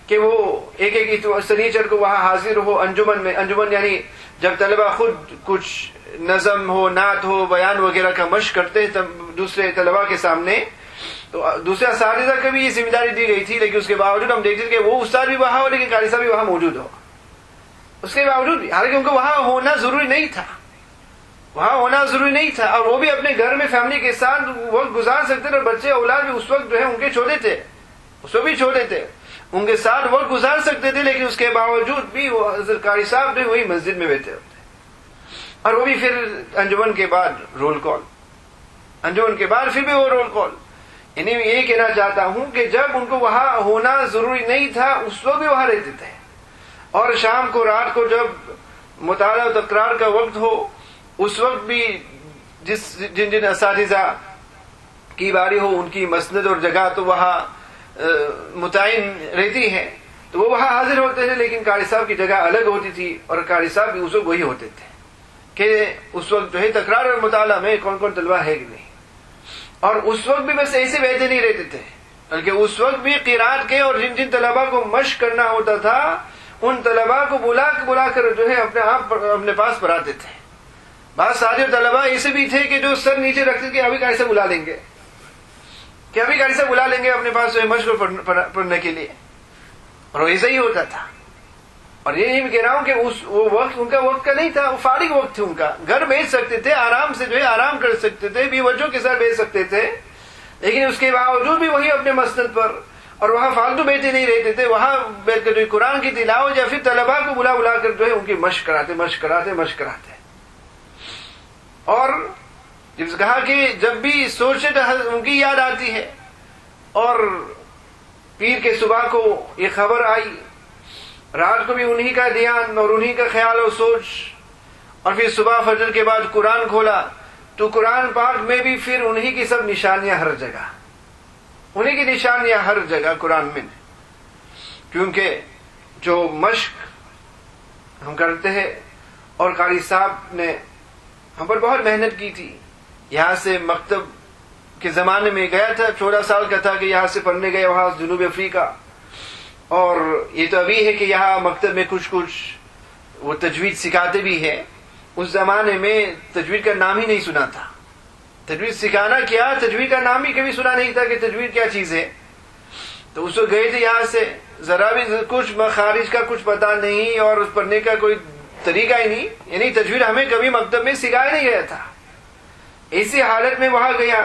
کہ وہ ایک سنیچر کو وہاں حاضر ہو انجمن میں. انجمن یعنی جب طلبہ خود کچھ نظم ہو، نعت ہو، بیان وغیرہ کا مشق کرتے دوسرے طلبہ کے سامنے، تو دوسرے اساتذہ کو بھی یہ ذمہ داری دی گئی تھی، لیکن اس کے باوجود ہم دیکھتے کہ وہ استاد بھی وہاں ہو لیکن قاری صاحب بھی وہاں موجود ہو. اس کے باوجود بھی حالانکہ ان کو وہاں ہونا ضروری نہیں تھا، اور وہ بھی اپنے گھر میں فیملی کے ساتھ وقت گزار سکتے تھے، اور بچے اولاد بھی اس وقت جو ہے ان کے چھوٹے تھے، اس وقت بھی چھوٹے تھے، ان کے ساتھ وقت گزار سکتے تھے، لیکن اس کے باوجود بھی وہ حضرت قاری صاحب جو وہی مسجد میں بیٹھے ہوتے. اور وہ بھی پھر انجمن کے بعد رول کال، انجمن کے بعد پھر بھی وہ رول کال. یعنی میں یہ کہنا چاہتا ہوں کہ جب ان کو وہاں ہونا ضروری نہیں تھا اس وقت بھی وہاں رہتے تھے، اور شام کو رات کو جب مطالعہ و تکرار کا وقت ہو اس وقت بھی جن اساتذہ کی باری ہو ان کی مسند اور جگہ تو وہاں متعین رہتی ہے تو وہ وہاں حاضر ہوتے تھے، لیکن قاری صاحب کی جگہ الگ ہوتی تھی اور قاری صاحب بھی اس وقت وہی ہوتے تھے کہ اس وقت جو ہے تکرار اور مطالعہ میں کون کون طلبہ ہے کہ نہیں. اور اس وقت بھی بس ایسے بیٹھے نہیں رہتے تھے، بلکہ اس وقت بھی قرات کے اور جن طلبہ کو مشق کرنا ہوتا تھا ان طلبہ کو بلا کر جو ہے اپنے پاس پڑھاتے تھے. بعض ساتھی اور طلبا ایسے بھی تھے کہ جو سر نیچے رکھتے کہ ابھی قاری صاحب بلا لیں گے، کہ ابھی قاری صاحب بلا لیں گے اپنے پاس مشق پڑھنے کے لیے، اور ایسا ہی ہوتا تھا۔ اور یہ بھی کہہ رہا ہوں کہ وہ وقت ان کا وقت کا نہیں تھا، وہ فارغ وقت تھے ان کا، گھر بیچ سکتے تھے، آرام سے جو ہے آرام کر سکتے تھے، بھی بچوں کے ساتھ بیچ سکتے تھے، لیکن اس کے باوجود بھی وہی اپنے مسند پر، اور وہاں فالتو بیٹھے نہیں رہتے تھے، وہاں بیٹھ کر جو قرآن کی تلاوت یا پھر طلباء کو بلا بلا کر جو ہے ان کی مشق کراتے۔ اور جب کہا کہ جب بھی سوچے تو ان کی یاد آتی ہے، اور پیر کے صبح کو یہ خبر آئی، رات کو بھی انہی کا دھیان اور انہی کا خیال اور سوچ، اور پھر صبح فجر کے بعد قرآن کھولا تو قرآن پاک میں بھی پھر انہی کی سب نشانیاں ہر جگہ، انہی کی نشانیاں ہر جگہ قرآن میں، کیونکہ جو مشق ہم کرتے ہیں، اور قاری صاحب نے ہم پر بہت محنت کی تھی۔ یہاں سے مکتب کے زمانے میں گیا تھا، 14 سال کا تھا کہ یہاں سے پڑھنے گئے وہاں جنوب افریقہ، اور یہ تو ابھی ہے کہ یہاں مکتب میں کچھ وہ تجوید سکھاتے بھی ہیں، اس زمانے میں تجوید کا نام ہی نہیں سنا تھا، تجوید سکھانا کیا، تجوید کا نام بھی کبھی سنا نہیں تھا کہ تجوید کیا چیز ہے۔ تو اس وقت گئے تھے یہاں سے، ذرا بھی کچھ مخارج کا کچھ پتہ نہیں، اور اس پڑھنے کا کوئی طریقہ ہی نہیں، یعنی تجوید ہمیں کبھی مکتب میں سکھایا نہیں گیا تھا۔ ایسی حالت میں وہاں گیا،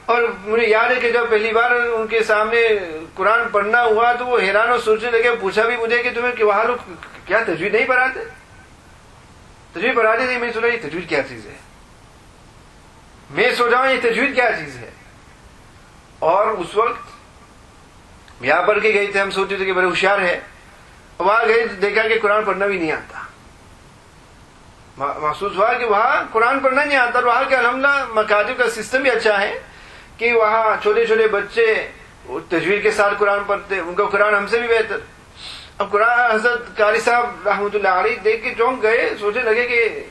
اور مجھے یاد ہے کہ جب پہلی بار ان کے سامنے قرآن پڑھنا ہوا تو وہ حیران اور سوچنے لگے، پوچھا بھی مجھے کہ تمہیں کہ وہاں لوگ کیا تجوید نہیں پڑھاتے؟ تجوید پڑھاتے نہیں، میں سوچا یہ تجوید کیا چیز ہے، میں سوچا ہوں یہ تجوید کیا چیز ہے۔ اور اس وقت یہاں پڑھ کے گئے تھے، ہم سوچتے تھے کہ بڑے ہوشیار ہے، وہاں گئے دیکھا کہ قرآن پڑھنا بھی نہیں آتا، محسوس ہوا کہ وہاں قرآن پڑھنا نہیں آتا۔ اور وہاں کے الحمدللہ مکاتب کا سسٹم بھی اچھا ہے کہ وہاں چھوٹے چھوٹے بچے تجوید کے ساتھ قرآن پڑھتے، ان کا قرآن ہم سے بھی بہتر۔ اب قرآن حضرت قاری صاحب رحمۃ اللہ علیہ دیکھ کے چونک گئے، سوچنے لگے کہ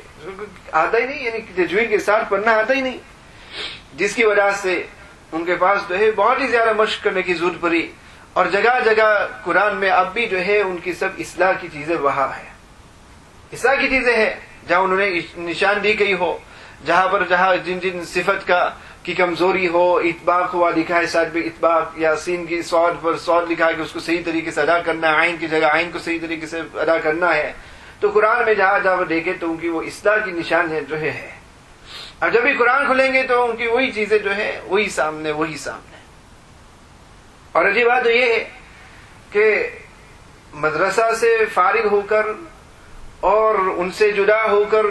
آتا ہی نہیں، یعنی تجوید کے ساتھ پڑھنا آتا ہی نہیں، جس کی وجہ سے ان کے پاس جو ہے بہت ہی زیادہ مشق کرنے کی ضرورت پڑی، اور جگہ جگہ قرآن میں اب بھی جو ہے ان کی سب اصلاح کی چیزیں وہاں ہے، اصلاح کی چیزیں ہیں، جہاں انہوں نے نشان دی گئی ہو، جہاں جن صفت کی کمزوری ہو، اطباق ہوا لکھا ہے ساتھ بھی اطباق، یا سین کی صاد پر صاد لکھا ہے کہ اس کو صحیح طریقے سے ادا کرنا ہے، عین کی جگہ عین کو صحیح طریقے سے ادا کرنا ہے، تو قرآن میں جہاں دیکھے تو ان کی وہ اصلاح کی نشان ہے جو ہے۔ اب جب بھی قرآن کھلیں گے تو ان کی وہی چیزیں جو ہے وہی سامنے۔ اور عجیب بات تو یہ ہے کہ مدرسہ سے فارغ ہو کر اور ان سے جدا ہو کر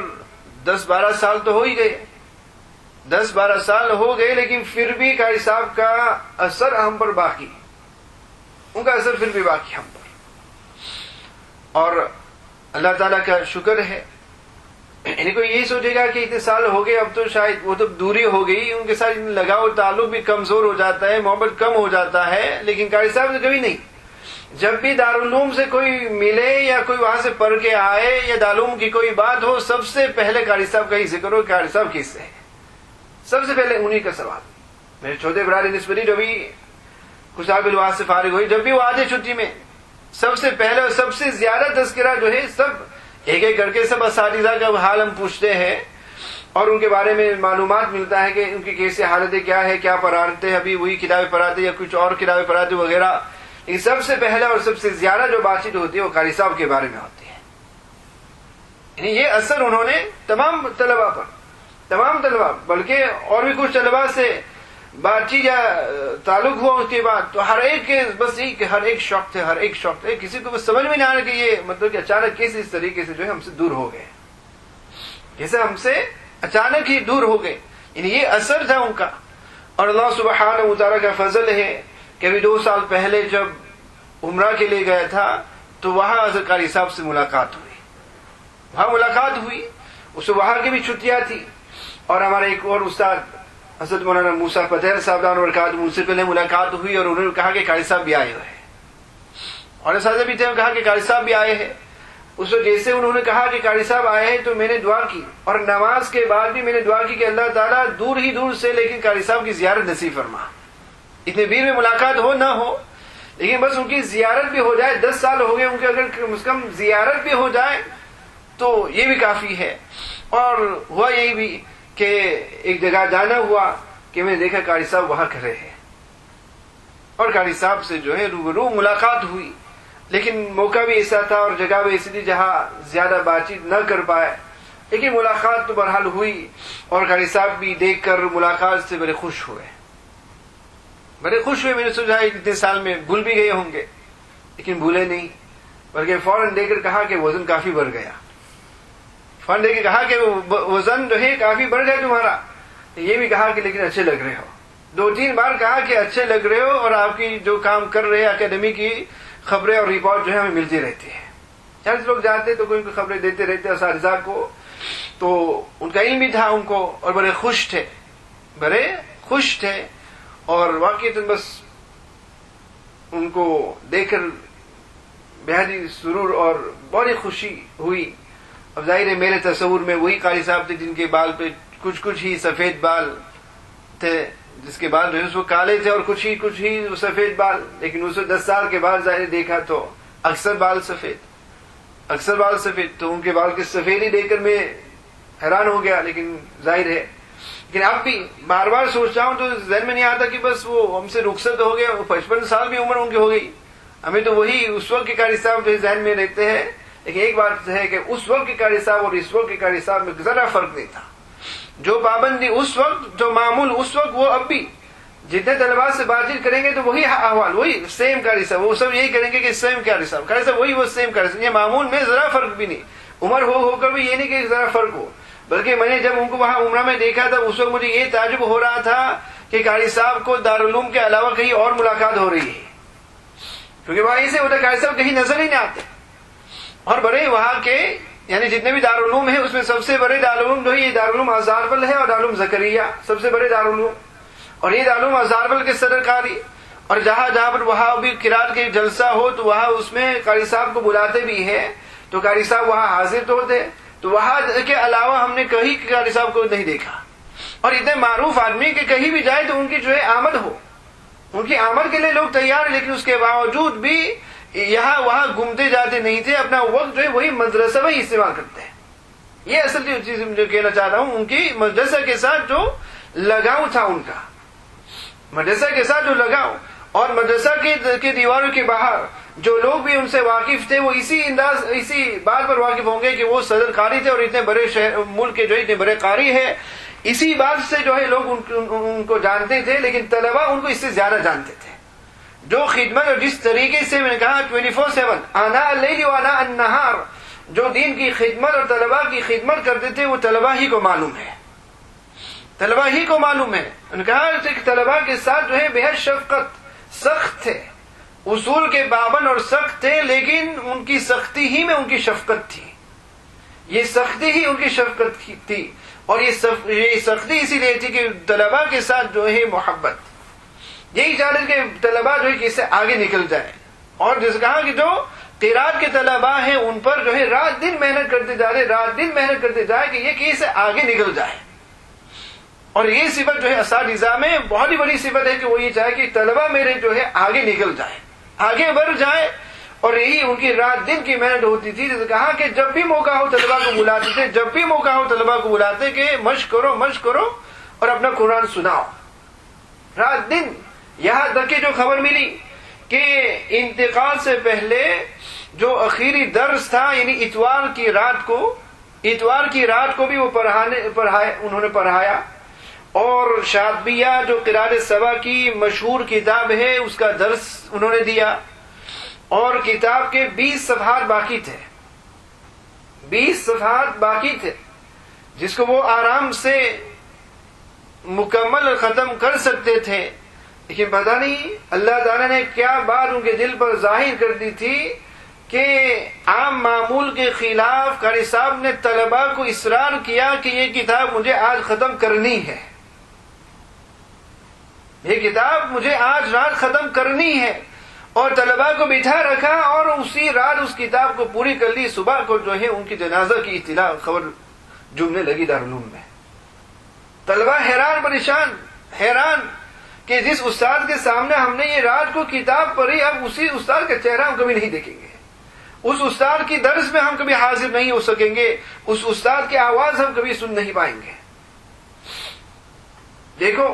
10-12 سال تو ہو ہی گئے، 10-12 سال ہو گئے، لیکن پھر بھی قاری صاحب کا اثر ہم پر باقی، ان کا اثر پھر بھی باقی ہم پر۔ اور اللہ تعالیٰ کا شکر ہے، یعنی کوئی یہی سوچے گا کہ اتنے سال ہو گئے اب تو شاید وہ تو دوری ہو گئی، ان کے ساتھ لگاؤ تعلق بھی کمزور ہو جاتا ہے، محبت کم ہو جاتا ہے، لیکن قاری صاحب نے کبھی نہیں، جب بھی دارالعلوم سے کوئی ملے یا کوئی وہاں سے پڑھ کے آئے یا دارالعلوم کی کوئی بات ہو، سب سے پہلے قاری صاحب کا ہی ذکر ہو، قاری صاحب کس سے ہے، سب سے پہلے انہی کا سوال۔ میرے چھوٹے برادر نسبری جو بھی کچھ قابل وہاں سے فارغ ہوئی، جب بھی وہ آتے چھٹی میں، سب سے پہلے اور سب سے زیادہ تذکرہ جو ہے سب ایک ایک کر کے سب اساتذہ کا حال ہم پوچھتے ہیں، اور ان کے بارے میں معلومات ملتا ہے کہ ان کی کیسے حالتیں کیا ہے، کیا پڑھاتے ہیں، ابھی وہی کتابیں پڑھاتے یا کچھ اور کتابیں پڑھاتے وغیرہ۔ لیکن سب سے پہلے اور سب سے زیادہ جو بات چیت ہوتی ہے وہ قاری صاحب کے بارے میں ہوتی ہے، یعنی یہ اثر انہوں نے تمام طلباء بلکہ اور بھی کچھ طلباء سے بات چیت یا تعلق ہوا اس کے بعد، تو ہر ایک کے بس یہی کہ ہر ایک شوق تھے، کسی کو بس سمجھ میں نہیں آ رہا کہ یہ مطلب کہ اچانک کیسے اس طریقے سے جو ہے ہم سے دور ہو گئے، جیسے ہم سے اچانک ہی دور ہو گئے، یعنی یہ اثر تھا ان کا۔ اور اللہ سبحانہ و تعالیٰ کا فضل ہے کہ ابھی 2 سال پہلے جب عمرہ کے لیے گیا تھا تو وہاں حضرت قاری صاحب سے ملاقات ہوئی، اس وہاں کی بھی چھٹیاں تھی، اور ہمارے ایک اور استاد حضرت مولانا موسیٰ پتیر صاحب دان برکات، ان سے پہلے ملاقات ہوئی، اور انہوں نے کہا کہ قاری صاحب بھی آئے ہوئے ہیں، اور اساتذہ بھی تھے، کہا کہ قاری صاحب بھی آئے ہیں۔ اس وقت جیسے انہوں نے کہا کہ قاری صاحب آئے ہیں تو میں نے دعا کی، اور نماز کے بعد بھی میں نے دعا کی کہ اللہ تعالیٰ دور ہی دور سے لیکن قاری صاحب کی زیارت نصیب فرما، اتنے دیر میں ملاقات ہو نہ ہو لیکن بس ان کی زیارت بھی ہو جائے، 10 سال ہو گئے ان کے، اگر کم از کم زیارت بھی ہو جائے تو یہ بھی کافی ہے۔ اور ہوا یہی بھی کہ ایک جگہ جانا ہوا کہ میں نے دیکھا قاری صاحب وہاں کھڑے ہیں، اور قاری صاحب سے جو ہے روبرو ملاقات ہوئی، لیکن موقع بھی ایسا تھا اور جگہ بھی ایسی تھی جہاں زیادہ بات چیت نہ کر پائے، لیکن ملاقات تو بہرحال ہوئی، اور قاری صاحب بھی دیکھ کر ملاقات سے بڑے خوش ہوئے، میں نے سوچا اتنے سال میں بھول بھی گئے ہوں گے، لیکن بھولے نہیں، بلکہ فوراً دے کر کہا کہ وزن کافی بڑھ گیا، فوراً دے کے کہا کہ وزن جو ہے کافی بڑھ گیا تمہارا، یہ بھی کہا کہ لیکن اچھے لگ رہے ہو، 2-3 بار کہا کہ اچھے لگ رہے ہو، اور آپ کی جو کام کر رہے ہیں اکیڈمی کی خبریں اور رپورٹ جو ہے ہمیں ملتی رہتی ہے، چند لوگ جاتے تو کوئی خبریں دیتے رہتے اساتذہ کو، تو ان کا علم بھی تھا ان کو، اور بڑے خوش تھے، اور واقعی بس ان کو دیکھ کر بہت ہی سرور اور بڑی خوشی ہوئی۔ اب ظاہر ہے میرے تصور میں وہی قاری صاحب تھے جن کے بال پہ کچھ ہی سفید بال تھے، جس کے بال جو ہے وہ کالے تھے، اور کچھ ہی سفید بال، لیکن اس 10 سال کے بعد ظاہر دیکھا تو اکثر بال سفید، تو ان کے بال کی سفیدی دیکھ کر میں حیران ہو گیا، لیکن ظاہر ہے، لیکن اب بھی بار بار سوچتا ہوں تو ذہن میں نہیں آتا کہ بس وہ ہم سے رخصت ہو گیا، 55 سال بھی عمر ان کی ہو گئی، ہمیں تو وہی اس وقت کے قاری صاحب جو ذہن میں رہتے ہیں، لیکن ایک بات ہے کہ اس وقت کے قاری صاحب اور اس وقت کے قاری صاحب میں ذرا فرق نہیں تھا، جو پابندی اس وقت، جو معمول اس وقت، وہ اب بھی جتنے طلباء سے بات چیت کریں گے تو وہی احوال، وہی سیم قاری صاحب، وہ سب یہی کریں گے کہ سیم قاری صاحب وہی، وہ سیم قاری صاحب، یہ معمول میں ذرا فرق بھی نہیں، عمر ہو کر بھی یہ نہیں کہ ذرا فرق ہو، بلکہ میں نے جب ان کو وہاں عمرہ میں دیکھا تھا اس وقت مجھے یہ تعجب ہو رہا تھا کہ قاری صاحب کو دارالعلوم کے علاوہ کہیں اور ملاقات ہو رہی ہے، کیونکہ وہاں سے ہوتا قاری صاحب کہیں نظر ہی نہیں آتے، اور بڑے وہاں کے یعنی جتنے بھی دارالعلوم ہیں اس میں سب سے بڑے دارالعلوم جو ہے یہ دارالعلوم ازہر ہے، اور دارالعلوم زکریہ سب سے بڑے دارالعلوم، اور یہ دارالعلوم ازہر کے صدر قاری، اور جہاں پر وہاں بھی قرات کے جلسہ ہو تو وہاں اس میں قاری صاحب کو بلاتے بھی ہیں، تو قاری صاحب وہاں حاضر تو ہوتے، تو وہاں کے علاوہ ہم نے کہیں قاری صاحب کو نہیں دیکھا، اور اتنے معروف آدمی کہ کہیں بھی جائے تو ان کی جو ہے آمد ہو، ان کی آمد کے لیے لوگ تیار ہیں، لیکن اس کے باوجود بھی یہاں وہاں گھومتے جاتے نہیں تھے، اپنا وقت جو ہے وہی مدرسہ میں استعمال کرتے ہیں، یہ اصل چیز جو کہنا چاہتا ہوں، ان کی مدرسہ کے ساتھ جو لگاؤ تھا، ان کا مدرسہ کے ساتھ جو لگاؤ، اور مدرسہ کے دیواروں کے باہر جو لوگ بھی ان سے واقف تھے وہ اسی بات پر واقف ہوں گے کہ وہ صدر قاری تھے، اور اتنے بڑے ملک کے جو اتنے بڑے قاری ہیں، اسی بات سے جو ہے لوگ ان کو جانتے تھے، لیکن طلبہ ان کو اس سے زیادہ جانتے تھے، جو خدمت اور جس طریقے سے میں نے کہا 24/7 آناء اللیل و آناء النہار جو دین کی خدمت اور طلبہ کی خدمت کرتے تھے، وہ طلبہ ہی کو معلوم ہے، انہوں نے کہا کہ طلبہ کے ساتھ جو ہے بہت شفقت، سخت تھے، اصول کے پابند اور سخت تھے، لیکن ان کی سختی ہی میں ان کی شفقت تھی، یہ سختی ہی ان کی شفقت تھی، اور یہ سختی اسی لیے تھی کہ طلبہ کے ساتھ جو ہے محبت، یہی چاہتے کہ طلبہ جو ہے کہ اس سے آگے نکل جائے، اور جس کہا کہ جو قرات کے طلبہ ہیں ان پر جو ہے رات دن محنت کرتے جائے کہ یہ کہ سے آگے نکل جائے، اور یہ صفت جو ہے اساتذہ میں بہت ہی بڑی صفت ہے کہ وہ یہ چاہے کہ طلبہ میرے جو ہے آگے نکل جائے، آگے بڑھ جائے، اور یہی ان کی رات دن کی محنت ہوتی تھی، جیسے کہا کہ جب بھی موقع ہو طلبہ کو بلاتے کہ مشق کرو اور اپنا قرآن سناؤ، رات دن، یہاں تک کہ جو خبر ملی کہ انتقال سے پہلے جو آخری درس تھا، یعنی اتوار کی رات کو بھی وہ انہوں نے پڑھایا، اور شاطبیہ جو قرات سبا کی مشہور کتاب ہے اس کا درس انہوں نے دیا، اور کتاب کے 20 صفحات باقی تھے جس کو وہ آرام سے مکمل ختم کر سکتے تھے، لیکن پتہ نہیں اللہ تعالیٰ نے کیا بات ان کے دل پر ظاہر کر دی تھی کہ عام معمول کے خلاف قاری صاحب نے طلباء کو اصرار کیا کہ یہ کتاب مجھے آج ختم کرنی ہے، یہ کتاب مجھے آج رات ختم کرنی ہے، اور طلباء کو بٹھا رکھا اور اسی رات اس کتاب کو پوری کر لی، صبح کو جو ہے ان کی جنازہ کی اطلاع خبر جمنے لگی دارالعلوم میں، طلباء حیران کہ جس استاد کے سامنے ہم نے یہ رات کو کتاب پڑھی، اب اسی استاد کا چہرہ ہم کبھی نہیں دیکھیں گے، اس استاد کی درس میں ہم کبھی حاضر نہیں ہو سکیں گے، اس استاد کی آواز ہم کبھی سن نہیں پائیں گے۔ دیکھو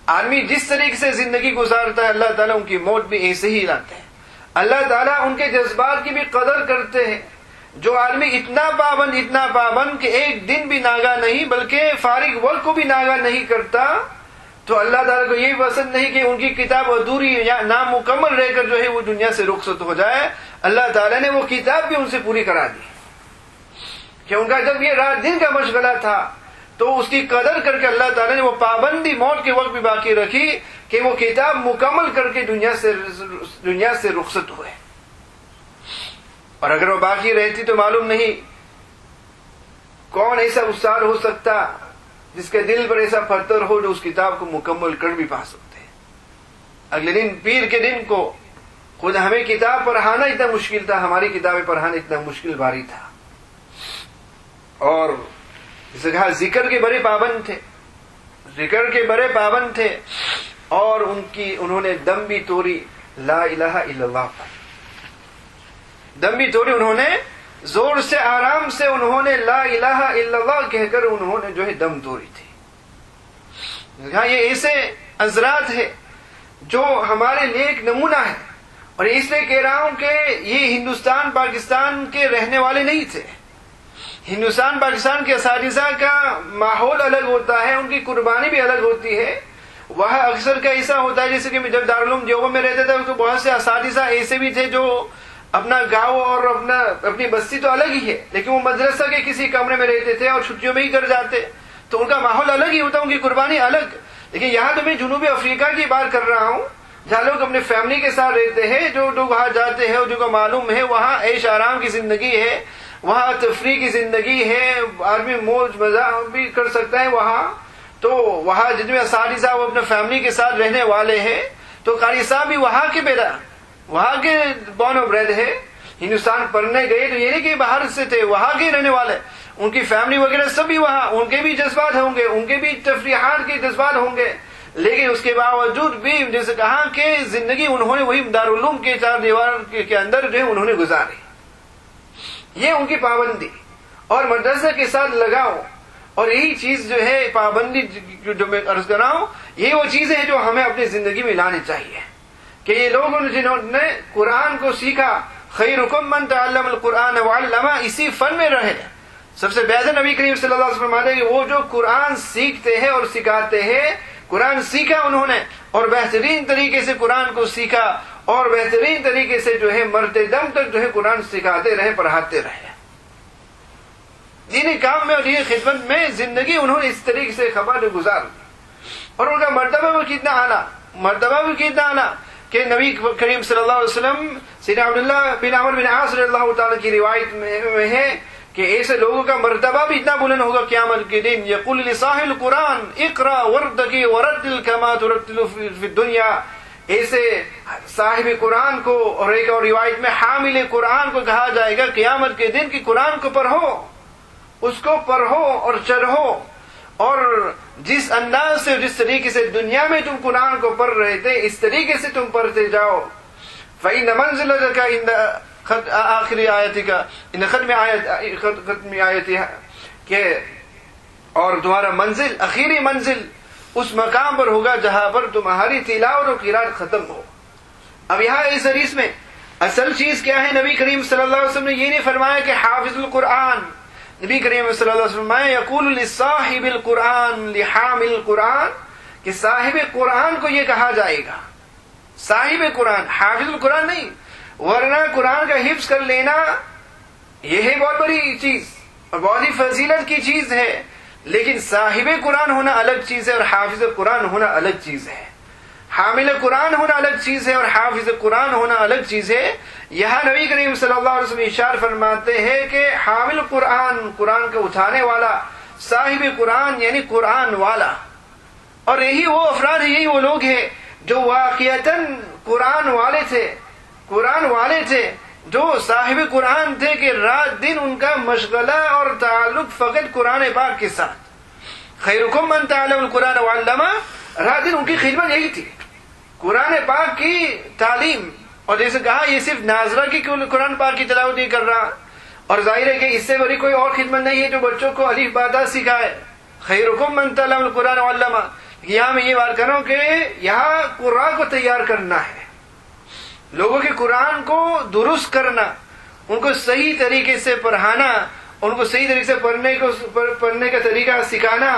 آدمی جس طریقے سے زندگی گزارتا ہے، اللہ تعالیٰ ان کی موت بھی ایسے ہی لاتے ہیں۔ اللہ تعالیٰ ان کے جذبات کی بھی قدر کرتے ہیں۔ جو آدمی اتنا پابند کہ ایک دن بھی ناگاہ نہیں بلکہ فارغ وقت کو بھی ناگاہ نہیں کرتا، تو اللہ تعالیٰ کو یہی پسند نہیں کہ ان کی کتاب ادھوری یا نامکمل رہ کر جو ہے وہ دنیا سے رخصت ہو جائے۔ اللہ تعالیٰ نے وہ کتاب بھی ان سے پوری کرا دی کہ ان کا جب یہ رات دن کا مشغلہ تھا تو اس کی قدر کر کے اللہ تعالیٰ نے وہ پابندی موت کے وقت بھی باقی رکھی کہ وہ کتاب مکمل کر کے دنیا سے رخصت ہوئے۔ اور اگر وہ باقی رہتی تو معلوم نہیں کون ایسا استاد ہو سکتا جس کے دل پر ایسا پتھر ہو جو اس کتاب کو مکمل کر بھی پا سکتے ہیں۔ اگلے دن پیر کے دن کو خود ہمیں کتاب پڑھانا اتنا مشکل تھا، ہماری کتابیں پڑھانا اتنا مشکل بھاری تھا۔ اور جسے کہا ذکر کے بڑے پابند تھے، اور انہوں نے دم بھی توڑی لا الہ الا اللہ پر، دم بھی توڑی، انہوں نے زور سے آرام سے انہوں نے لا الہ الا اللہ کہہ کر انہوں نے جو ہے دم توڑی تھی۔ کہا یہ ایسے حضرات ہے جو ہمارے لیے ایک نمونہ ہے، اور اس لیے کہہ رہا ہوں کہ یہ ہندوستان پاکستان کے رہنے والے نہیں تھے۔ ہندوستان پاکستان کے اساتذہ کا ماحول الگ ہوتا ہے، ان کی قربانی بھی الگ ہوتی ہے۔ وہاں اکثر کا ایسا ہوتا ہے جیسے کہ میں جب دارالعلوم دیوبند میں رہتا تھا تو بہت سے اساتذہ ایسے بھی تھے جو اپنا گاؤں اور اپنی بستی تو الگ ہی ہے، لیکن وہ مدرسہ کے کسی کمرے میں رہتے تھے اور چھٹیوں میں ہی گھر جاتے، تو ان کا ماحول الگ ہی ہوتا، ان کی قربانی الگ۔ لیکن یہاں تو میں جنوبی افریقہ کی بات کر رہا ہوں جہاں لوگ اپنے فیملی کے ساتھ رہتے ہیں، جو لوگ وہاں جاتے ہیں اور جو کو معلوم ہے وہاں عیش آرام کی زندگی ہے، وہاں تفریح کی زندگی ہے، آدمی موج مزہ بھی کر سکتا ہے وہاں۔ تو وہاں جتنے اساتذہ وہ اپنے فیملی کے ساتھ رہنے والے ہیں، تو قاری صاحب بھی وہاں کے بورن آف بریڈ ہے۔ ہندوستان پڑھنے گئے تو یہ نہیں کہ باہر سے تھے، وہاں کے رہنے والے، ان کی فیملی وغیرہ سب بھی وہاں، ان کے بھی جذبات ہوں گے، ان کے بھی تفریحات کے جذبات ہوں گے، لیکن اس کے باوجود بھی جیسے کہا کہ زندگی انہوں نے وہی دارالعلوم کے چار دیوار کے اندر جو ہے انہوں نے گزاری۔ یہ ان کی پابندی اور مدرسے کے ساتھ لگاؤ، اور یہی چیز جو ہے پابندی جو میں عرض کر رہا ہوں، یہ وہ چیزیں ہیں جو ہمیں اپنی زندگی میں لانی چاہیے کہ یہ لوگ جنہوں نے قرآن کو سیکھا، خیرکم من تعلم القرآن وعلمہ، اسی فن میں رہے۔ سب سے بہتر نبی کریم صلی اللہ علیہ وسلم فرماتے ہیں کہ وہ جو قرآن سیکھتے ہیں اور سکھاتے ہیں، قرآن سیکھا انہوں نے اور بہترین طریقے سے قرآن کو سیکھا اور بہترین طریقے سے جو ہے مرتے دم تک جو ہے قرآن سکھاتے رہے، پڑھاتے رہے۔ دینی کام میں اور دینی خدمت میں زندگی انہوں نے اس طریقے سے خبر گزار، اور ان کا مرتبہ بھی کتنا اعلیٰ کہ نبی کریم صلی اللہ علیہ وسلم سیدنا عبداللہ بن عمر بن عاص رضی اللہ تعالیٰ کی روایت میں ہے کہ ایسے لوگوں کا مرتبہ بھی اتنا بلند ہوگا قیامت کے دن، یقول لصاحب القرآن اقرا وارتقی ورتل کما ترتل فی الدنیا، ایسے صاحب قرآن کو اور ایک اور روایت میں حامل قرآن کو کہا جائے گا قیامت کے دن کہ قرآن کو پڑھو، اس کو پڑھو اور چڑھو، اور جس انداز سے جس طریقے سے دنیا میں تم قرآن کو پڑھ رہے تھے اس طریقے سے تم پڑھتے جاؤ۔ فإن منزلتك عند آخر آیتك ان ختم آیتها کہ اور تمہارا منزل اخیری منزل اس مقام پر ہوگا جہاں پر تمہاری تلاوت اور قرات ختم ہو۔ اب یہاں اس حدیث میں اصل چیز کیا ہے؟ نبی کریم صلی اللہ علیہ وسلم نے یہ نہیں فرمایا کہ حافظ القرآن، نبی کریم صلی اللہ علیہ وسلم فرمایا یقول لصاحب القرآن لحامل القرآن، کہ صاحب قرآن کو یہ کہا جائے گا، صاحب قرآن، حافظ القرآن نہیں، ورنہ قرآن کا حفظ کر لینا یہ ہے بہت بڑی چیز اور بہت ہی فضیلت کی چیز ہے، لیکن صاحب قرآن ہونا الگ چیز ہے اور حافظ قرآن ہونا الگ چیز ہے۔ حامل قرآن ہونا الگ چیز ہے اور حافظ قرآن ہونا الگ چیز ہے۔ یہاں نبی کریم صلی اللہ علیہ وسلم ارشاد فرماتے ہیں کہ حامل قرآن، قرآن کا اٹھانے والا، صاحب قرآن یعنی قرآن والا، اور یہی وہ افراد ہیں، یہی وہ لوگ ہیں جو واقعتاً قرآن والے تھے، جو صاحب قرآن تھے کہ رات دن ان کا مشغلہ اور تعلق فقط قرآن پاک کے ساتھ۔ خیرکم من تعلم القرآن وعلمہ، رات دن ان کی خدمت یہی تھی، قرآن پاک کی تعلیم اور جیسے کہا یہ صرف ناظرہ کی قرآن پاک کی تلاوت نہیں کر رہا، اور ظاہر ہے کہ اس سے بڑی کوئی اور خدمت نہیں ہے جو بچوں کو الف با تا سکھائے، خیرکم من تعلم القرآن وعلمہ۔ یہاں میں یہ بات کر رہا ہوں کہ یہاں قرآن کو تیار کرنا ہے، لوگوں کے قرآن کو درست کرنا، ان کو صحیح طریقے سے پڑھانا، ان کو صحیح طریقے سے پڑھنے کا طریقہ سکھانا،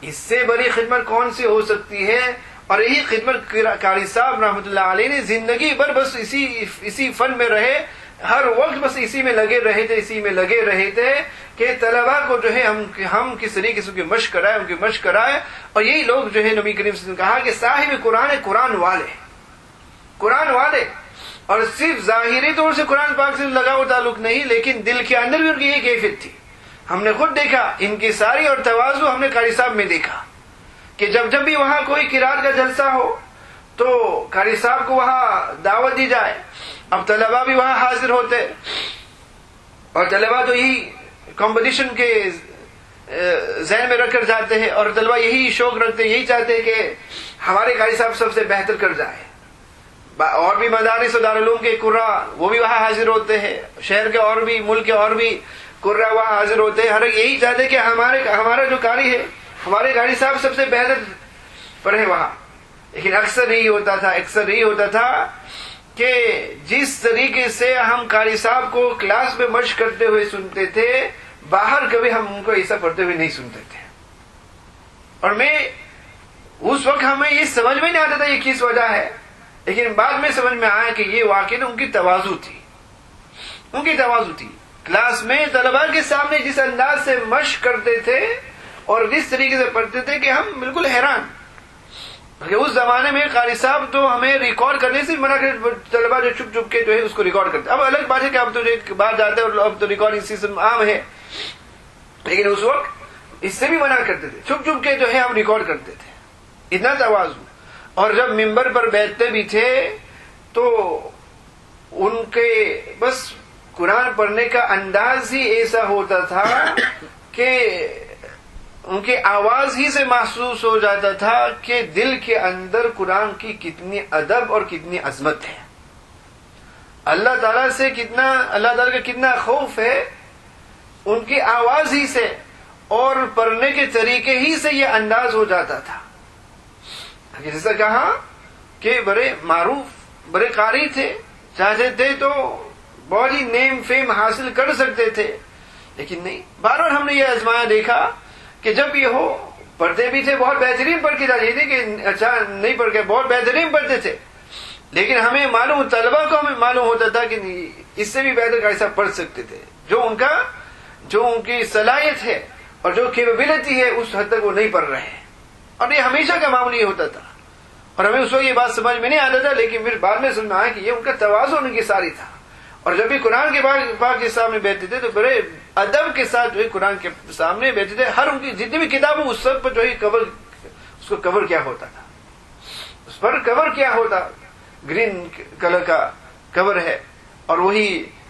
اس سے بڑی خدمت کون سی ہو سکتی ہے؟ اور یہی خدمت قاری صاحب رحمۃ اللہ علیہ نے زندگی بھر بس اسی فن میں رہے، ہر وقت بس اسی میں لگے رہے تھے کہ طلباء کو جو ہے ہم کس طریقے سے مشق کرائے، اور یہی لوگ جو ہے نبی کریم صلی اللہ علیہ وسلم نے کہا کہ صاحب قرآن والے، اور صرف ظاہری طور سے قرآن پاک سے لگاؤ تعلق نہیں، لیکن دل کے اندر بھی ان کی یہ کیفیت تھی۔ ہم نے خود دیکھا انکساری اور تواضع، ہم نے قاری صاحب میں دیکھا کہ جب بھی وہاں کوئی قرات کا جلسہ ہو تو قاری صاحب کو وہاں دعوت دی جائے، اب طلباء بھی وہاں حاضر ہوتے، اور طلباء تو یہی کمپٹیشن کے ذہن میں رکھ کر جاتے ہیں، اور طلباء یہی شوق رکھتے ہیں، یہی چاہتے ہیں کہ ہمارے قاری صاحب سب سے بہتر کر جائے۔ اور بھی مدارس و دارالعلوم کے قراء وہ بھی وہاں حاضر ہوتے ہیں، شہر کے اور بھی، ملک کے اور بھی قراء وہاں حاضر ہوتے ہیں، ہر ایک یہی چاہتے ہیں کہ ہمارا جو قاری ہے، ہمارے قاری صاحب سب سے بہتر پڑھے وہاں۔ لیکن اکثر یہی ہوتا تھا کہ جس طریقے سے ہم قاری صاحب کو کلاس میں مشق کرتے ہوئے سنتے تھے، باہر کبھی ہم ان کو ایسا پڑھتے ہوئے نہیں سنتے تھے۔ اور اس وقت ہمیں یہ سمجھ میں نہیں آتا تھا یہ کس وجہ ہے، لیکن بعد میں سمجھ میں آیا کہ یہ واقعی ان کی تواضع تھی۔ کلاس میں طلباء کے سامنے جس انداز سے مشق کرتے تھے اور جس طریقے سے پڑھتے تھے کہ ہم بالکل حیران، کہ اس زمانے میں قاری صاحب تو ہمیں ریکارڈ کرنے سے منع کرتے، طلباء جو چپ کے جو ہے اس کو ریکارڈ کرتے۔ اب الگ بات ہے کہ اب تو باہر جاتے ہیں اور اب تو ریکارڈنگ سسٹم عام ہے، لیکن اس وقت اس سے بھی منع کرتے تھے، چپ کے جو ہے ہم ریکارڈ کرتے تھے، اتنا تواضع۔ اور جب ممبر پر بیٹھتے بھی تھے تو ان کے بس قرآن پڑھنے کا انداز ہی ایسا ہوتا تھا کہ ان کی آواز ہی سے محسوس ہو جاتا تھا کہ دل کے اندر قرآن کی کتنی ادب اور کتنی عظمت ہے، اللہ تعالیٰ کا کتنا خوف ہے، ان کی آواز ہی سے اور پڑھنے کے طریقے ہی سے یہ انداز ہو جاتا تھا۔ جیسا کہا کہ بڑے معروف، بڑے قاری تھے، چاہتے تھے تو بہت ہی نیم فیم حاصل کر سکتے تھے، لیکن نہیں۔ بار بار ہم نے یہ آزمایا، دیکھا کہ جب یہ ہو پڑھتے بھی تھے، بہت بہترین پڑھ کے جاتے تھے کہ اچھا نہیں پڑھ کے، بہت بہترین پڑھتے تھے، لیکن ہمیں معلوم، طلباء کو ہمیں معلوم ہوتا تھا کہ اس سے بھی بہتر قاری صاحب پڑھ سکتے تھے، جو ان کی صلاحیت ہے اور جو کیپیبلٹی ہے اس حد تک وہ نہیں پڑھ رہے ہیں۔ اور یہ ہمیشہ کا معاملہ یہ ہوتا تھا، اور ہمیں اس وقت یہ بات سمجھ میں نہیں آتا تھا، لیکن پھر بعد میں سمجھ میں آیا کہ یہ ان کا تواضع ان کی ساری تھا۔ اور جب بھی قرآن کے پاک کے سامنے بیٹھتے تھے تو بڑے ادب کے ساتھ جو ہے قرآن کے سامنے بیٹھتے تھے، ہر ان کی جتنی بھی کتابوں اس سب پر جو ہے اس کو کور کیا ہوتا تھا، اس پر کور کیا ہوتا، گرین کلر کا کور ہے، اور وہی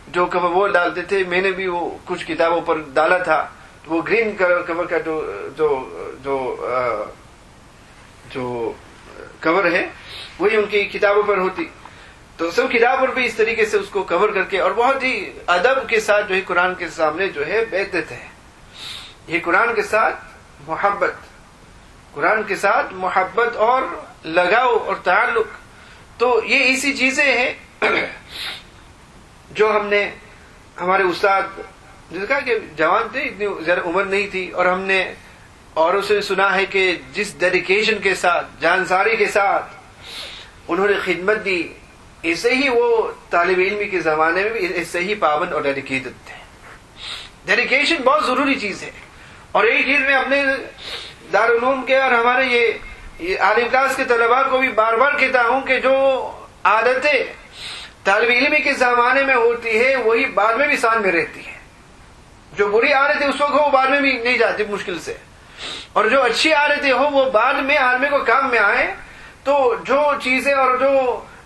جو کور وہ ڈالتے تھے، میں نے بھی وہ کچھ کتابوں پر ڈالا تھا، تو وہ گرین کور کا جو کور ہے وہی ان کی کتابوں پر ہوتی، تو سب کتابوں پر بھی اس طریقے سے اس کو کور کر کے اور بہت ہی ادب کے ساتھ جو ہے قرآن کے سامنے جو ہے بیٹھتے تھے۔ یہ قرآن کے ساتھ محبت اور لگاؤ اور تعلق، تو یہ ایسی چیزیں ہیں جو ہم نے، ہمارے استاد جس کا کہ جوان تھے، اتنی زیادہ عمر نہیں تھی، اور ہم نے اوروں سے سنا ہے کہ جس ڈیڈیکیشن کے ساتھ، جانساری کے ساتھ انہوں نے خدمت دی، ایسے ہی وہ طالب علمی کے زمانے میں بھی ایسے ہی پابند اور ڈیڈیکیٹڈ تھے۔ ڈیڈیکیشن بہت ضروری چیز ہے، اور یہی چیز میں اپنے دارالعلوم کے اور ہمارے یہ عالم کلاس کے طلباء کو بھی بار بار کہتا ہوں کہ جو عادتیں طالب علمی کے زمانے میں ہوتی ہے وہی بعد میں بھی سان میں رہتی ہے۔ جو بری عادتیں اس وقت ہو وہ بعد میں بھی نہیں جاتی مشکل سے، اور جو اچھی عادتیں ہو وہ بعد میں آدمی کو کام میں آئے۔ تو جو چیزیں اور جو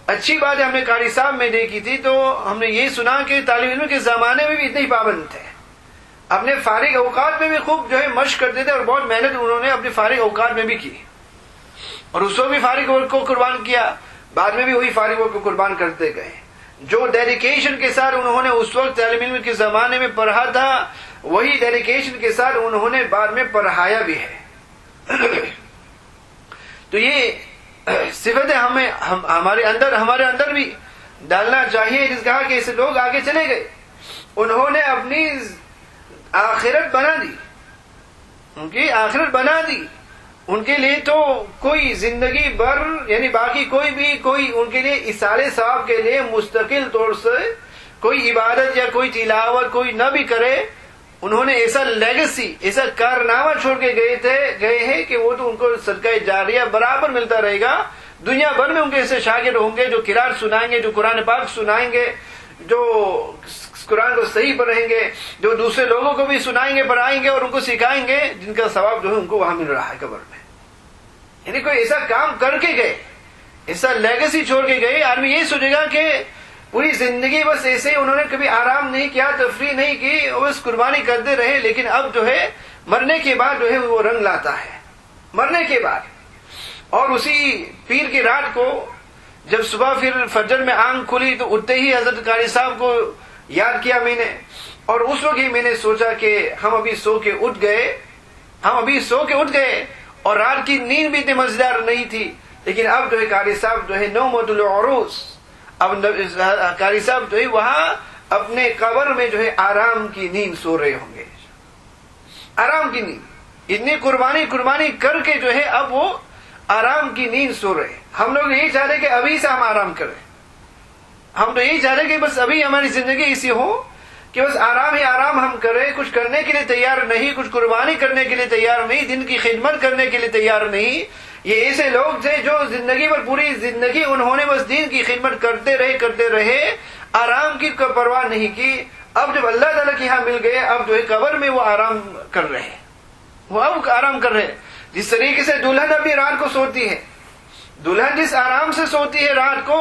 اچھی باتیں ہم نے قاری صاحب میں دیکھی تھی، تو ہم نے یہ سنا کہ طالب علم کے زمانے میں بھی اتنے ہی پابند تھے، اپنے فارغ اوقات میں بھی خوب جو ہے مشق کرتے تھے، اور بہت محنت انہوں نے اپنے فارغ اوقات میں بھی کی، اور اس وقت بھی فارغ وقت کو قربان کیا، بعد میں بھی وہی فارغ وقت کو قربان کرتے گئے۔ جو ڈیڈیکیشن کے ساتھ انہوں نے اس وقت طالب علم کے زمانے میں پڑھا تھا وہی ڈیڈیکیشن کے ساتھ انہوں نے بعد میں پڑھایا بھی ہے. تو یہ صفتیں ہمیں ہمارے اندر بھی ڈالنا چاہیے. جس کہا کہ ایسے لوگ آگے چلے گئے, انہوں نے اپنی آخرت بنا دی, ان کی آخرت بنا دی. ان کے لیے تو کوئی زندگی بھر یعنی باقی کوئی ان کے لیے ایصال ثواب کے لیے مستقل طور سے کوئی عبادت یا کوئی تلاوت کوئی نہ بھی کرے, انہوں نے ایسا لیگسی ایسا کارنامہ چھوڑ کے گئے ہیں کہ وہ تو ان کو صدقہ جاریہ برابر ملتا رہے گا. دنیا بھر میں ان کے ایسے شاگرد ہوں گے جو قرات سنائیں گے, جو قرآن پاک سنائیں گے, جو قرآن کو صحیح پڑھیں گے, جو دوسرے لوگوں کو بھی سنائیں گے پڑھائیں گے اور ان کو سکھائیں گے, جن کا ثواب جو ہے ان کو وہاں مل رہا ہے قبر میں. یعنی کوئی ایسا کام کر کے گئے, ایسا لیگسی چھوڑ کے گئے. آدمی یہ سوچے گا کہ پوری زندگی بس ایسے انہوں نے کبھی آرام نہیں کیا, تفریح نہیں کی, بس قربانی کرتے رہے. لیکن اب جو ہے مرنے کے بعد جو ہے وہ رنگ لاتا ہے مرنے کے بعد. اور اسی پیر کی رات کو جب صبح پھر فجر میں آنکھ کھلی تو اٹھتے ہی حضرت قاری صاحب کو یاد کیا میں نے, اور اس وقت ہی میں نے سوچا کہ ہم ابھی سو کے اٹھ گئے اور رات کی نیند بھی اتنی مزیدار نہیں تھی. لیکن اب جو ہے قاری صاحب جو ہے نومۃ العروس, اب قاری صاحب جو ہے وہاں اپنے قبر میں جو ہے آرام کی نیند سو رہے ہوں گے, آرام کی نیند. اتنی قربانی کر کے جو ہے اب وہ آرام کی نیند سو رہے. ہم لوگ یہی چاہتے کہ ابھی سے ہم آرام کریں. ہم تو یہی چاہتے کہ بس ابھی ہماری زندگی ایسی ہو کہ بس آرام ہی آرام ہم کریں, کچھ کرنے کے لیے تیار نہیں, کچھ قربانی کرنے کے لیے تیار نہیں, دن کی خدمت کرنے کے لیے تیار نہیں. یہ ایسے لوگ تھے جو زندگی پر پوری زندگی انہوں نے بس دین کی خدمت کرتے رہے, آرام کی پرواہ نہیں کی. اب جب اللہ تعالیٰ کے یہاں مل گئے, اب جو ہے قبر میں وہ آرام کر رہے ہیں, وہ اب آرام کر رہے ہیں. جس طریقے سے دلہن اپنی رات کو سوتی ہے, دلہن جس آرام سے سوتی ہے رات کو,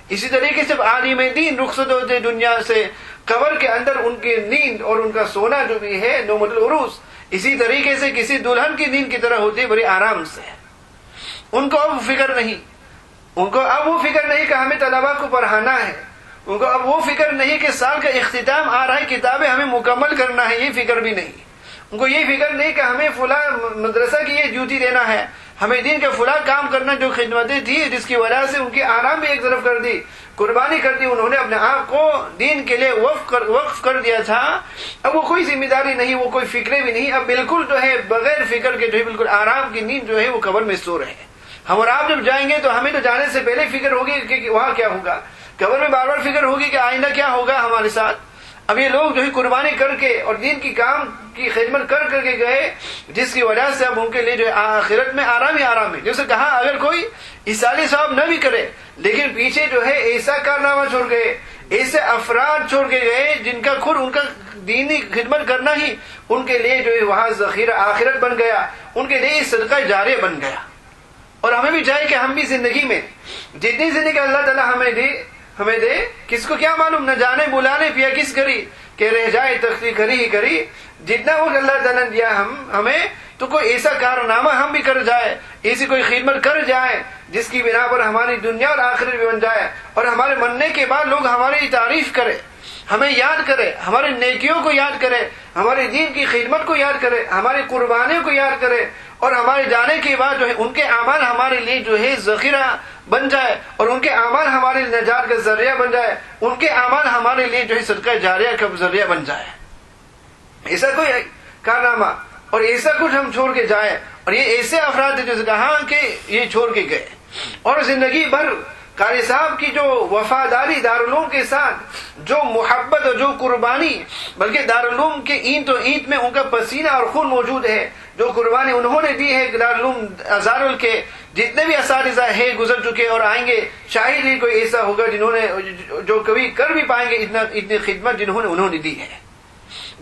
اسی طریقے سے عالم دین رخصت ہوتے دنیا سے, قبر کے اندر ان کی نیند اور ان کا سونا جو بھی ہے نومۃ العروس اسی طریقے سے کسی دلہن کی نیند کی طرح ہوتی ہے, بڑی آرام سے. ان کو اب فکر نہیں, ان کو اب وہ فکر نہیں کہ ہمیں طلباء کو پڑھانا ہے, ان کو اب وہ فکر نہیں کہ سال کا اختتام آ رہا ہے کتابیں ہمیں مکمل کرنا ہے, یہ فکر بھی نہیں. ان کو یہ فکر نہیں کہ ہمیں فلاں مدرسہ کی یہ ڈیوٹی دینا ہے, ہمیں دین کا فلاں کام کرنا, جو خدمتیں تھی جس کی وجہ سے ان کی آرام بھی ایک طرف کر دی, قربانی کر دی, انہوں نے اپنے آپ کو دین کے لیے وقف کر دیا تھا. اب وہ کوئی ذمہ داری نہیں, وہ کوئی فکرے بھی نہیں, اب بالکل جو ہے بغیر فکر کے جو ہے بالکل آرام کی نیند جو ہے وہ قبر میں سو رہے ہیں. ہم اور آپ جب جائیں گے تو ہمیں تو جانے سے پہلے فکر ہوگی کہ وہاں کیا ہوگا, قبر میں بار بار فکر ہوگی کہ آئندہ کیا ہوگا ہمارے ساتھ. اب یہ لوگ جو ہے قربانی کر کے اور دین کی کام کی خدمت کر کے گئے, جس کی وجہ سے اب ان کے لیے جو ہے آخرت میں آرام ہی آرام ہے. جیسے کہا اگر کوئی ایصال ثواب نہ بھی کرے لیکن پیچھے جو ہے ایسا کارنامہ چھوڑ گئے, ایسے افراد چھوڑ کے گئے جن کا خود ان کا دینی خدمت کرنا ہی ان کے لیے جو ہے وہاں ذخیرہ آخرت بن گیا, ان کے لیے صدقہ جاریہ بن گیا. اور ہمیں بھی چاہیے کہ ہم بھی زندگی میں جتنی زندگی اللہ تعالیٰ ہمیں دے, کس کو کیا معلوم, نہ جانے بلانے پیا کس کری کہ رہ جائے تختی کری ہی کری, جتنا وہ اللہ تعالیٰ نے دیا ہمیں تو کوئی ایسا کارنامہ ہم بھی کر جائے, ایسی کوئی خدمت کر جائے جس کی بنا پر ہماری دنیا اور آخرت بھی بن جائے, اور ہمارے مرنے کے بعد لوگ ہماری تعریف کرے, ہمیں یاد کرے, ہماری نیکیوں کو یاد کرے, ہمارے دین کی خدمت کو یاد کرے, ہماری قربانیوں کو یاد کرے, اور ہمارے جانے کے بعد جو ہے ان کے اعمال ہمارے لیے جو ہے ذخیرہ بن جائے, اور ان کے اعمال ہمارے نجات کا ذریعہ بن جائے, ان کے اعمال ہمارے لیے جو ہے صدقہ جاریہ کا ذریعہ بن جائے. ایسا کوئی کارنامہ اور ایسا کچھ ہم چھوڑ کے جائیں, اور یہ ایسے افراد ہیں جو کہاں کہ یہ چھوڑ کے گئے, اور زندگی بھر قاری صاحب کی جو وفاداری دارالعلوم کے ساتھ, جو محبت اور جو قربانی, بلکہ دارالعلوم کے اینٹ و اینٹ میں ان کا پسینہ اور خون موجود ہے, جو قربانی انہوں نے دی ہے دارالعلوم ازارل کے جتنے بھی اساتذہ ہیں گزر چکے اور آئیں گے, شاید ہی کوئی ایسا ہوگا جنہوں نے جو کبھی کر بھی پائیں گے اتنی خدمت انہوں نے دی ہے.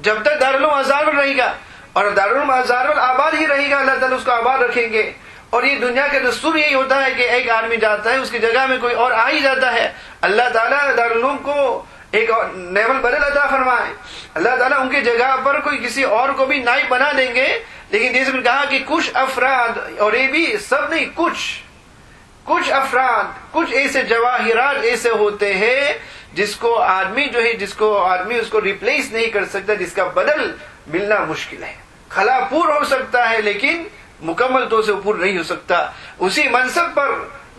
جب تک دارالعلوم ازارل رہے گا اور دارالعلوم ازارل آباد ہی رہے گا, اللہ تعالیٰ اس کو آباد رکھیں گے. اور یہ دنیا کا دستور یہی ہوتا ہے کہ ایک آدمی جاتا ہے, اس کی جگہ میں کوئی اور آ ہی جاتا ہے. اللہ تعالیٰ دارالعلوم کو ایک نیول بدل عطا فرمائے, اللہ تعالیٰ ان کی جگہ پر کوئی کسی اور کو بھی نائب بنا دیں گے. لیکن جیسے میں کہا کہ کچھ افراد, اور یہ بھی سب نہیں, کچھ افراد, کچھ ایسے جواہرات ایسے ہوتے ہیں جس کو آدمی اس کو ریپلیس نہیں کر سکتا، جس کا بدل ملنا مشکل ہے. خلا پور ہو سکتا ہے لیکن مکمل طور سے پور نہیں ہو سکتا. اسی منصب پر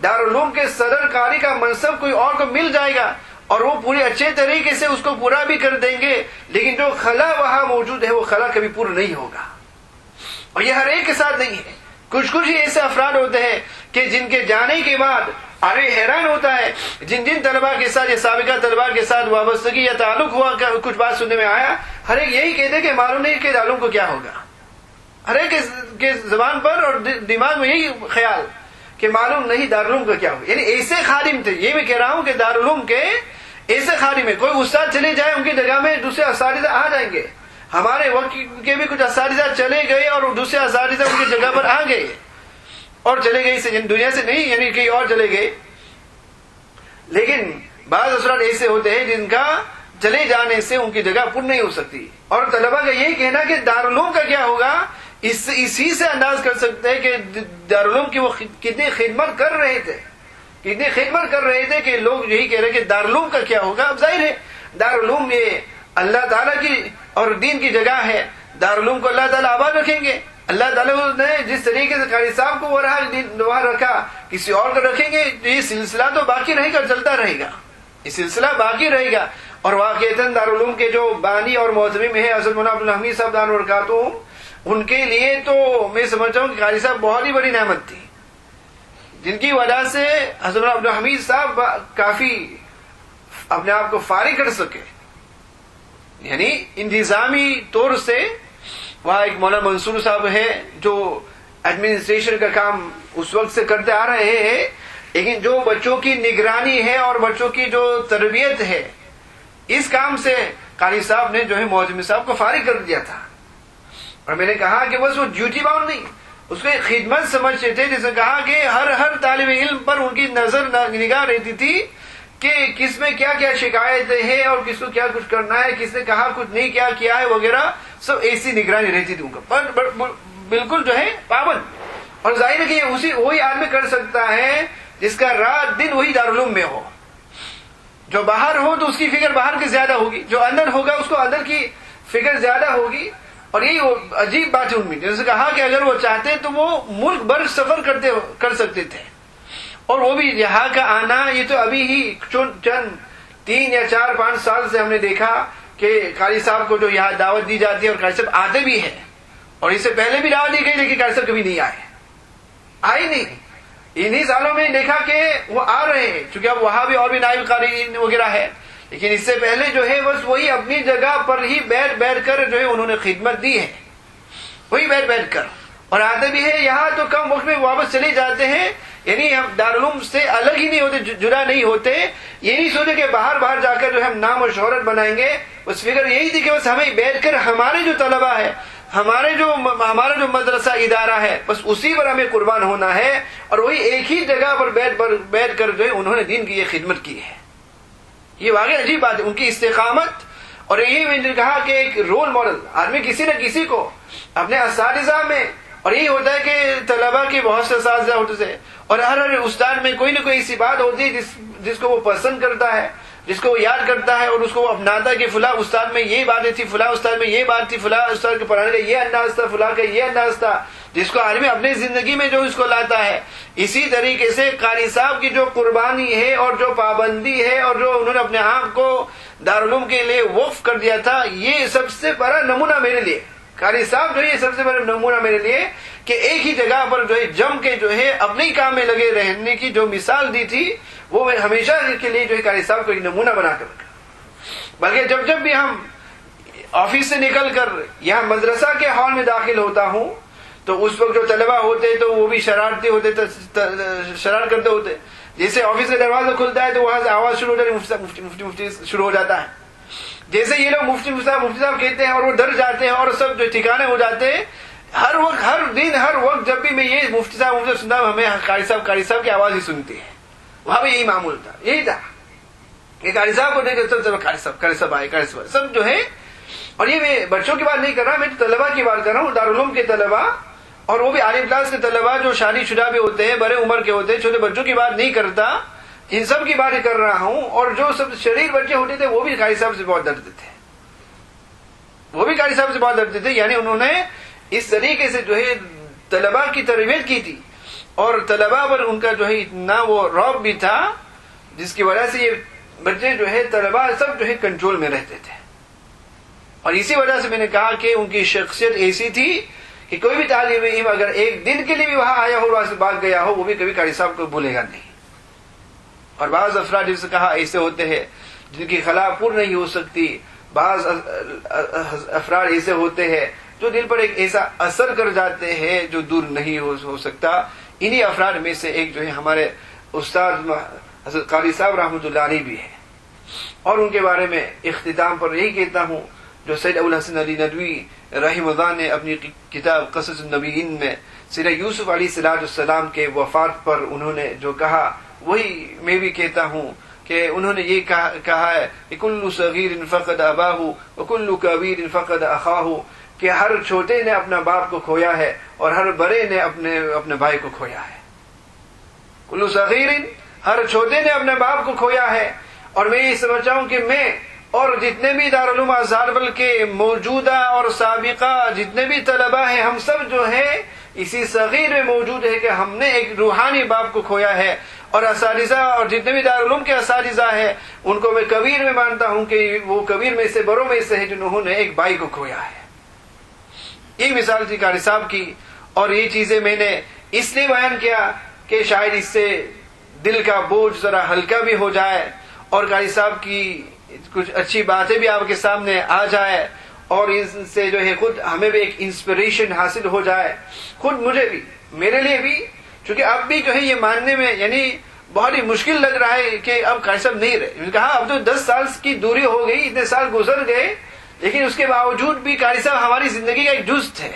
دارالعلوم کے صدر قاری کا منصب کوئی اور کو مل جائے گا اور وہ پورے اچھے طریقے سے اس کو پورا بھی کر دیں گے، لیکن جو خلا وہاں موجود ہے وہ خلا کبھی پورا نہیں ہوگا. اور یہ ہر ایک کے ساتھ نہیں ہے. کچھ ہی ایسے افراد ہوتے ہیں کہ جن کے جانے کے بعد آدمی حیران ہوتا ہے. جن طلباء کے ساتھ یا سابقہ طلباء کے ساتھ وابستگی یا تعلق ہوا، کچھ بات سننے میں آیا، ہر ایک یہی کہتے کہ معلوم نہیں کہ دارالعلوم کو کیا ہوگا. ہر ایک کے زبان پر اور دماغ میں یہی خیال کہ معلوم نہیں دارالعلوم کا کیا ہوگا. یعنی ایسے خادم تھے. یہ میں کہہ رہا ہوں کہ دارالعلوم کے ایسے خادم ہے. کوئی استاد چلے جائے ان کی جگہ میں دوسرے اساتذہ آ جائیں گے. ہمارے وقت کے بھی کچھ اساتذہ چلے گئے اور دوسرے اساتذہ ان کی جگہ پر آ گئے اور چلے گئے دنیا سے نہیں، یعنی کہیں اور چلے گئے. لیکن بعض افراد ایسے ہوتے ہیں جن کا چلے جانے سے ان کی جگہ پر نہیں ہو سکتی. اور طلباء کا یہی کہنا کہ دارالعلوم کا کیا ہوگا، اسی سے انداز کر سکتے ہیں کہ دارالعلوم کی وہ کتنی خدمت کر رہے تھے کہ لوگ یہی کہہ رہے کہ دارالعلوم کا کیا ہوگا. اب ظاہر ہے دارالعلوم یہ اللہ تعالیٰ کی اور دین کی جگہ ہے. دارالعلوم کو اللہ تعالیٰ آباد رکھیں گے. اللہ تعالیٰ نے جس طریقے سے قاری صاحب کو وہاں رکھا کسی اور کو رکھیں گے. یہ سلسلہ تو باقی رہے گا، چلتا رہے گا. یہ سلسلہ باقی رہے گا. اور واقعتاً دارالعلوم کے جو بانی اور معتمم ہیں حضرت مولانا عبدالحمید صاحب دان برکاتہم، ان کے لیے تو میں سمجھتا ہوں کہ قاری صاحب بہت ہی بڑی نعمت تھی، جن کی وجہ سے حضرت عبدالحمید صاحب کافی اپنے آپ کو فارغ کر سکے. یعنی انتظامی طور سے وہاں ایک مولانا منصور صاحب ہے جو ایڈمنسٹریشن کا کام اس وقت سے کرتے آ رہے ہیں، لیکن جو بچوں کی نگرانی ہے اور بچوں کی جو تربیت ہے، اس کام سے قاری صاحب نے جو ہے معتمد صاحب کو فارغ کر دیا تھا. اور میں نے کہا کہ بس وہ ڈیوٹی باؤنڈ نہیں، اس کو ایک خدمت سمجھتے تھے. جس نے کہا کہ ہر طالب علم پر ان کی نظر نگاہ رہتی تھی کہ کس میں کیا کیا شکایتیں ہیں اور کس کو کیا کچھ کرنا ہے، کس نے کہا کچھ نہیں کیا ہے وغیرہ، سب ایسی نگرانی رہتی تھی ان کا، بالکل جو ہے پابند. اور ظاہر ہے کہ وہی آدمی کر سکتا ہے جس کا رات دن وہی دارالعلوم میں ہو. جو باہر ہو تو اس کی فکر باہر کی زیادہ ہوگی، جو اندر ہوگا اس کو اندر کی فکر زیادہ ہوگی. اور یہی عجیب بات ہے ان میں، جیسے کہا کہ اگر وہ چاہتے تو وہ ملک بھر سفر کر سکتے تھے. اور وہ بھی یہاں کا آنا، یہ تو ابھی ہی چند 3 یا 4 5 سال سے ہم نے دیکھا کہ قاری صاحب کو جو یہاں دعوت دی جاتی ہے اور قاری صاحب آتے بھی ہیں. اور اس سے پہلے بھی دعوت دی گئی لیکن قاری صاحب کبھی نہیں آئے نہیں. انہی سالوں میں دیکھا کہ وہ آ رہے ہیں، چونکہ اب وہاں بھی اور بھی نائب قاری وغیرہ ہے، لیکن اس سے پہلے جو ہے بس وہی اپنی جگہ پر ہی بیٹھ کر جو ہے انہوں نے خدمت دی ہے، وہی بیٹھ کر. اور آتے بھی ہیں یہاں تو کم وقت میں واپس چلے جاتے ہیں. یعنی ہم دارالعلوم سے الگ ہی نہیں ہوتے، جدا نہیں ہوتے. یہ نہیں سوچے کہ باہر جا کر جو ہم نام و شہرت بنائیں گے. بس فکر یہی تھی کہ بس ہمیں بیٹھ کر ہمارے جو طلبہ ہے، ہمارا جو مدرسہ ادارہ ہے، بس اسی پر ہمیں قربان ہونا ہے. اور وہی ایک ہی جگہ پر بیٹھ کر جو ہے انہوں نے دین کی یہ خدمت کی ہے. یہ واقعی عجیب بات ہے ان کی استقامت. اور یہی میں نے کہا کہ ایک رول ماڈل آدمی کسی نہ کسی کو اپنے اساتذہ میں، اور یہی ہوتا ہے کہ طلباء کے بہت سے اساتذہ ہوتے ہیں اور ہر استاد میں کوئی نہ کوئی ایسی بات ہوتی ہے جس کو وہ پسند کرتا ہے، جس کو وہ یاد کرتا ہے اور اس کو وہ اپناتا ہے کہ فلاں استاد میں یہ باتیں تھی، فلاں استاد میں یہ بات تھی، فلاں استاد کے پڑھانے کا یہ انداز تھا، فلاں کا یہ انداز تھا، جس کو آدمی اپنی زندگی میں جو اس کو لاتا ہے. اسی طریقے سے قاری صاحب کی جو قربانی ہے اور جو پابندی ہے اور جو انہوں نے اپنے آپ کو دارالعلوم کے لیے وقف کر دیا تھا، یہ سب سے بڑا نمونہ میرے لیے. قاری صاحب جو ہے سب سے بڑا نمونہ میرے لیے کہ ایک ہی جگہ پر جو ہے جم کے جو ہے اپنے ہی کام میں لگے رہنے کی جو مثال دی تھی، وہ میں ہمیشہ کے لیے جو ہے قاری صاحب کو ایک نمونہ بنا کر رکھا. بلکہ جب بھی ہم آفس سے نکل کر یہاں مدرسہ کے ہال میں داخل ہوتا ہوں تو اس وقت جو طلبہ ہوتے تو وہ بھی شرارتی ہوتے، شرارت کرتے ہوتے. جیسے آفس کا دروازہ کھلتا ہے تو وہاں سے آواز شروع ہو جاتی ہے، مفتی شروع ہو جاتا ہے. جیسے یہ لوگ مفتی صاحب کہتے ہیں اور وہ ڈر جاتے ہیں اور سب جو ٹھکانے ہو جاتے ہیں. ہر وقت ہر دن ہر وقت جب بھی میں یہ مفتی صاحب سنتا ہوں، ہمیں قاری صاحب کی آواز ہی سنتی ہے. وہاں بھی یہی معمول تھا، یہی تھا کہ قاری صاحب کو دیکھ کر قاری صاحب آئے سب جو ہے. اور یہ میں بچوں کی بات نہیں کر رہا، میں طلباء کی بات کر رہا ہوں، دارالعلوم کے طلباء اور وہ بھی عالم کلاس کے طلباء جو شادی شدہ بھی ہوتے ہیں، بڑے عمر کے ہوتے ہیں، چھوٹے بچوں کی بات نہیں کرتا ان سب کی باتیں کر رہا ہوں. اور جو سب شریر بچے ہوتے تھے وہ بھی قاری صاحب سے بہت ڈرتے تھے، وہ بھی قاری صاحب سے بہت ڈرتے تھے. یعنی انہوں نے اس طریقے سے جو ہے طلباء کی تربیت کی تھی، اور طلباء پر ان کا جو ہے اتنا وہ رعب بھی تھا، جس کی وجہ سے یہ بچے جو ہے طلباء سب جو ہے کنٹرول میں رہتے تھے. اور اسی وجہ سے میں نے کہا کہ ان کی شخصیت ایسی تھی کہ کوئی بھی طالب علم اگر ایک دن کے لیے بھی وہاں آیا ہو، وہاں سے بھاگ گیا ہو، وہ بھی کبھی قاری صاحب کو بھولے گا نہیں. اور بعض افراد جس سے کہا ایسے ہوتے ہیں جن کی خلا پور نہیں ہو سکتی، بعض افراد ایسے ہوتے ہیں جو دل پر ایک ایسا اثر کر جاتے ہیں جو دور نہیں ہو سکتا. انہی افراد میں سے ایک جو ہے ہمارے استاد حضرت قاری صاحب رحمۃ اللہ علیہ بھی ہے. اور ان کے بارے میں اختتام پر یہی کہتا ہوں، جو سید ابوالحسن علی ندوی رحمہ اللہ نے اپنی کتاب قصص النبیین میں سیرہ یوسف علیہ السلام کے وفات پر انہوں نے جو کہا، وہی میں بھی کہتا ہوں کہ انہوں نے یہ کہا ہے کہ کل صغیر فقد اباہ وکل کبیر فقد اخاہ، کہ ہر چھوٹے نے اپنا باپ کو کھویا ہے اور ہر بڑے نے اپنے بھائی کو کھویا ہے. کل صغیر، ہر چھوٹے نے اپنے باپ کو کھویا ہے. اور میں یہ سمجھتا ہوں کہ میں اور جتنے بھی دارالعلوم ازہر کے موجودہ اور سابقہ جتنے بھی طلباء ہیں، ہم سب جو ہے اسی صغیر میں موجود ہے کہ ہم نے ایک روحانی باپ کو کھویا ہے. اور اساتذہ اور جتنے بھی دارالعلوم کے اساتذہ ہیں ان کو میں کبیر میں مانتا ہوں کہ وہ کبیر میں سے بڑوں میں سے ہے جنہوں نے ایک بھائی کو کھویا ہے. یہ مثال تھی قاری صاحب کی. اور یہ چیزیں میں نے اس لیے بیان کیا کہ شاید اس سے دل کا بوجھ ذرا ہلکا بھی ہو جائے، اور قاری صاحب کی کچھ اچھی باتیں بھی آپ کے سامنے آ جائے، اور ان سے جو ہے خود ہمیں بھی ایک انسپریشن حاصل ہو جائے. خود مجھے بھی، میرے لیے بھی، چونکہ اب بھی جو ہے یہ ماننے میں یعنی بہت ہی مشکل لگ رہا ہے کہ اب قاری صاحب نہیں رہے. میں نے کہا اب تو 10 سال کی دوری ہو گئی، اتنے سال گزر گئے، لیکن اس کے باوجود بھی قاری صاحب ہماری زندگی کا ایک جز تھے.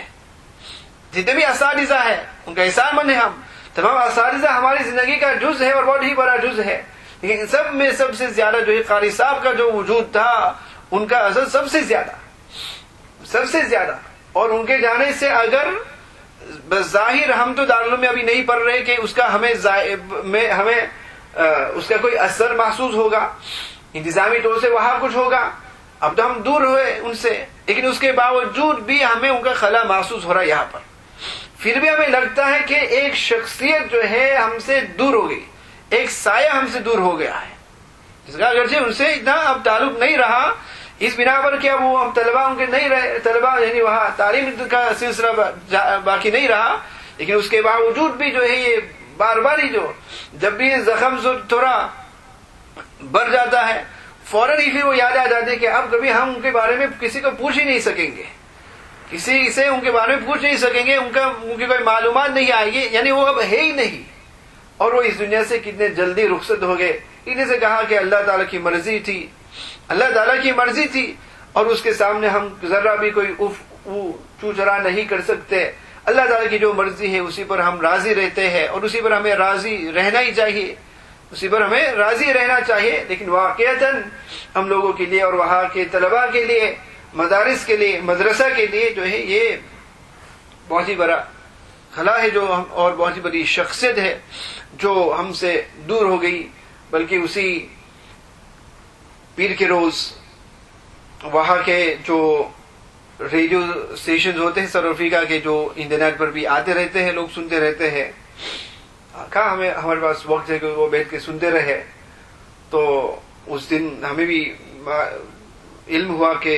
جتنے بھی اساتذہ ہیں ان کا احسان مند ہے، ہم تمام اساتذہ ہماری زندگی کا جز ہے اور بہت ہی بڑا جز ہے. لیکن سب میں سب سے زیادہ جو ہے قاری صاحب کا جو وجود تھا، ان کا اثر سب سے زیادہ. اور ان کے جانے سے اگر بظاہر ہم تو دارالعلوم میں ابھی نہیں پڑھ رہے کہ اس کا ہمیں اس کا کوئی اثر محسوس ہوگا، انتظامی طور سے وہاں کچھ ہوگا. اب تو ہم دور ہوئے ان سے، لیکن اس کے باوجود بھی ہمیں ان کا خلا محسوس ہو رہا ہے یہاں پر. پھر بھی ہمیں لگتا ہے کہ ایک شخصیت جو ہے ہم سے دور ہو گئی، ایک سایہ ہم سے دور ہو گیا ہے، جس کا اگرچہ ان سے اتنا اب تعلق نہیں رہا، اس بنا پر کیا وہ ہم طلباء ان کے نہیں رہے، طلباء یعنی وہاں تعلیم کا سلسلہ باقی نہیں رہا. لیکن اس کے باوجود بھی جو ہے یہ بار بار ہی جب بھی زخم تھوڑا بڑھ جاتا ہے، فوراً ہی پھر وہ یاد آ جاتے ہیں کہ اب کبھی ہم ان کے بارے میں کسی کو پوچھ ہی نہیں سکیں گے، کسی سے ان کے بارے میں پوچھ نہیں سکیں گے، ان کی کوئی معلومات نہیں آئے گی، یعنی وہ اب ہے ہی نہیں. اور وہ اس دنیا سے کتنے جلدی رخصت ہو گئے. انہیں سے کہا کہ اللہ تعالیٰ کی مرضی تھی، اور اس کے سامنے ہم ذرا بھی کوئی چوچرا نہیں کر سکتے. اللہ تعالیٰ کی جو مرضی ہے اسی پر ہم راضی رہتے ہیں، اور اسی پر ہمیں راضی رہنا ہی چاہیے، لیکن واقعتاً ہم لوگوں کے لیے اور وہاں کے طلباء کے لیے، مدارس کے لیے، مدرسہ کے لیے جو ہے یہ بہت ہی بڑا خلا ہے، اور بہت ہی بڑی شخصیت ہے جو ہم سے دور ہو گئی. بلکہ اسی پیر کے روز وہاں کے جو ریڈیو اسٹیشنز ہوتے ہیں ساؤتھ افریقہ کے، جو انٹرنیٹ پر بھی آتے رہتے ہیں، لوگ سنتے رہتے ہیں، کہا ہمارے پاس وقت ہے کہ وہ بیٹھ کے سنتے رہے. تو اس دن ہمیں بھی علم ہوا کہ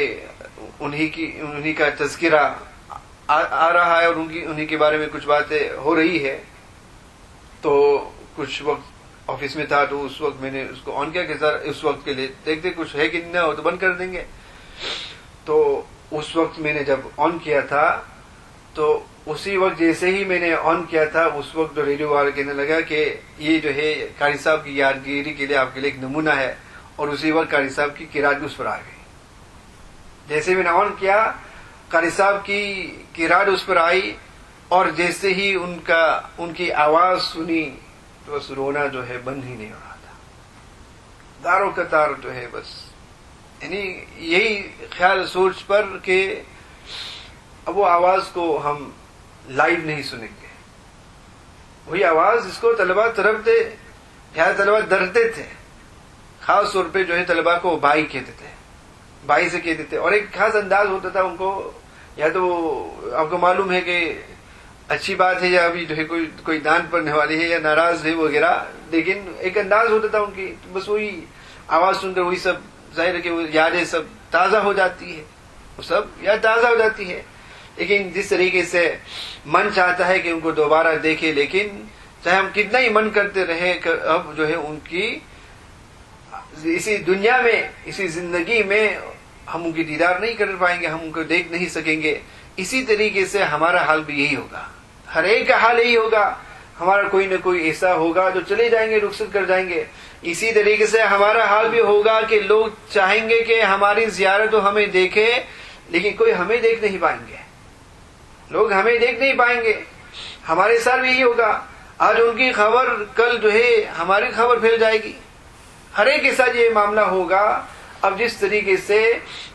انہی کا تذکرہ آ رہا ہے، اور انہی کے بارے میں کچھ باتیں ہو رہی ہے. تو کچھ وقت آفس میں تھا، تو اس وقت میں نے اس کو آن کیا کہ اس وقت کے لیے دیکھتے کچھ ہے کہ نہ ہو تو بند کر دیں گے. تو اس وقت میں نے جب آن کیا تھا، تو اسی وقت جیسے ہی میں نے آن کیا تھا، اس وقت تو ریڈیو والا کہنے لگا کہ یہ جو ہے قاری صاحب کی یادگیری کے لیے آپ کے لیے ایک نمونہ ہے. اور اسی وقت قاری صاحب کی قرات اس پر آ گئی. جیسے میں نے آن کیا، قاری صاحب کی قرات اس پر آئی، اور جیسے ہی ان کی آواز سنی تو بس رونا جو ہے بند ہی نہیں ہو رہا تھا. دارو قطار جو ہے بس، یعنی یہی خیال سوچ پر کہ اب وہ آواز کو ہم لائیو نہیں سنیں گے. وہی آواز جس کو طلباء طرف دے لہٰذا طلبا ڈرتے تھے، خاص طور پہ جو ہے طلبا کو بھائی کہتے تھے، بھائی سے کہتے تھے، اور ایک خاص انداز ہوتا تھا ان کو، یا تو آپ کو معلوم ہے کہ اچھی بات ہے یا ابھی جو ہے کوئی دان پڑنے والی ہے یا ناراض ہے وغیرہ، لیکن ایک انداز ہوتا تھا ان کی، بس وہی آواز سن کر وہی سب ظاہر ہے کہ وہ یادیں سب تازہ ہو جاتی ہے، وہ سب یاد تازہ ہو جاتی ہے. لیکن جس طریقے سے من چاہتا ہے کہ ان کو دوبارہ دیکھے، لیکن چاہے ہم کتنا ہی من کرتے رہے، اب جو ہے ان کی اسی دنیا میں، اسی زندگی میں ہم ان کی دیدار نہیں کر پائیں گے، ہم ان کو دیکھ نہیں سکیں گے. اسی طریقے سے ہمارا حال بھی یہی ہوگا، ہر ایک کا حال یہی ہوگا. ہمارا کوئی نہ کوئی ایسا ہوگا جو چلے جائیں گے، رخصت کر جائیں گے. اسی طریقے سے ہمارا حال بھی ہوگا کہ لوگ چاہیں گے کہ ہماری زیارت تو ہمیں دیکھے، لیکن کوئی ہمیں دیکھ نہیں پائیں گے، لوگ ہمیں دیکھ نہیں پائیں گے. ہمارے ساتھ بھی یہی ہوگا، آج ان کی خبر کل جو ہے ہماری خبر پھیل جائے گی. ہر ایک کے ساتھ یہ معاملہ ہوگا. اب جس طریقے سے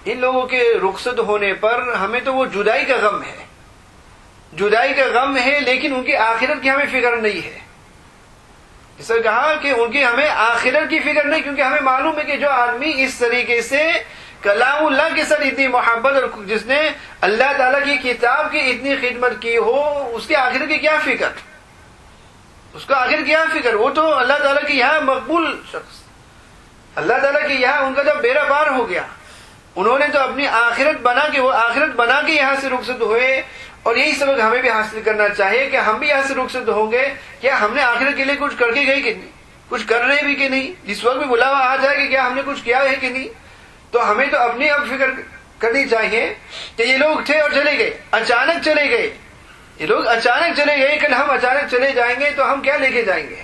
ان لوگوں کے رخصت ہونے پر ہمیں تو وہ جدائی کا غم ہے، جدائی کا غم ہے، لیکن ان کی آخرت کی ہمیں فکر نہیں ہے. اس نے کہا کہ ان کی ہمیں آخرت کی فکر نہیں، کیونکہ ہمیں معلوم ہے کہ جو آدمی اس طریقے سے کلام اللہ کے ساتھ اتنی محبت، اور جس نے اللہ تعالیٰ کی کتاب کی اتنی خدمت کی ہو، اس کی آخرت کی کیا فکر، اس کا آخر کیا فکر. وہ تو اللہ تعالیٰ کی یہاں مقبول شخص، اللہ تعالیٰ کی یہاں ان کا جب بیڑا پار ہو گیا، انہوں نے تو اپنی آخرت بنا کے، وہ آخرت بنا کے یہاں سے رخصت ہوئے. اور یہی سبق ہمیں بھی حاصل کرنا چاہیے کہ ہم بھی یہاں سے رخصت ہوں گے، کیا ہم نے آخرت کے لیے کچھ کر کے گئے کہ نہیں، کچھ کر رہے بھی کہ نہیں. جس وقت بھی بلاوا آ جائے کہ کیا ہم نے کچھ کیا ہے کہ نہیں، تو ہمیں تو اپنی اب فکر کرنی چاہیے کہ یہ لوگ تھے اور چلے گئے، اچانک چلے گئے، یہ لوگ اچانک چلے گئے، کل ہم اچانک چلے جائیں گے تو ہم کیا لے کے جائیں گے.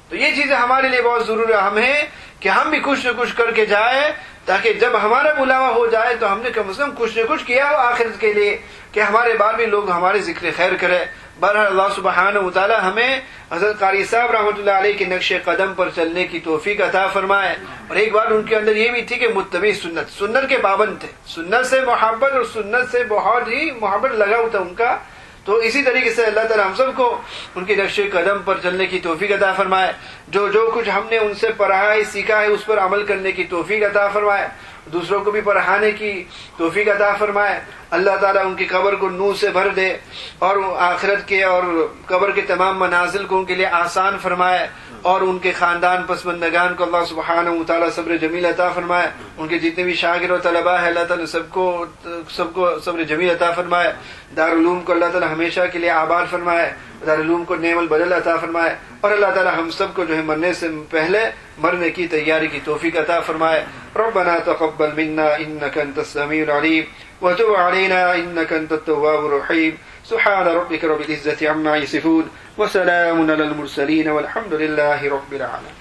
تو یہ چیزیں ہمارے لیے بہت ضروری اہم ہے کہ ہم بھی کچھ نہ کچھ کر کے جائیں، تاکہ جب ہمارا بلاوا ہو جائے تو ہم نے کم از کم کچھ نہ کچھ کیا ہو آخرت کے لیے، کہ ہمارے بعد بھی لوگ ہمارے ذکر خیر کرے. بہرحال اللہ سبحانہ و تعالی ہمیں حضرت قاری صاحب رحمۃ اللہ علیہ کے نقش قدم پر چلنے کی توفیق عطا فرمائے. اور ایک بات ان کے اندر یہ بھی تھی کہ متبع سنت، سنت کے پابند تھے، سنت سے محبت اور سنت سے بہت ہی محبت لگا ہوا تھا ان کا. تو اسی طریقے سے اللہ تعالی ہم سب کو ان کے نقش قدم پر چلنے کی توفیق عطا فرمائے. جو کچھ ہم نے ان سے پڑھا ہے، سیکھا ہے، اس پر عمل کرنے کی توفیق عطا فرمائے، دوسروں کو بھی پڑھانے کی توفیق عطا فرمائے. اللہ تعالیٰ ان کی قبر کو نور سے بھر دے، اور آخرت کے اور قبر کے تمام منازل کو ان کے لیے آسان فرمائے، اور ان کے خاندان پسماندگان کو اللہ سبحانہ و تعالیٰ صبر جمیل عطا فرمائے. ان کے جتنے بھی شاگرد و طلباء ہیں اللہ تعالیٰ سب کو صبر جمیل عطا فرمائے. دارالعلوم کو اللہ تعالیٰ ہمیشہ کے لیے آباد فرمائے، دارالعلوم کو نعم البدل عطا فرمائے. اور اللہ تعالیٰ ہم سب کو جو ہے مرنے سے پہلے مرنے کی تیاری کی توفیق عطا فرمائے. ربنا تقبل منا انك انت السميع العليم وتب علينا انك انت التواب الرحيم. سبحان ربك رب العزة عما يصفون وسلام على المرسلين والحمد لله رب العالمين.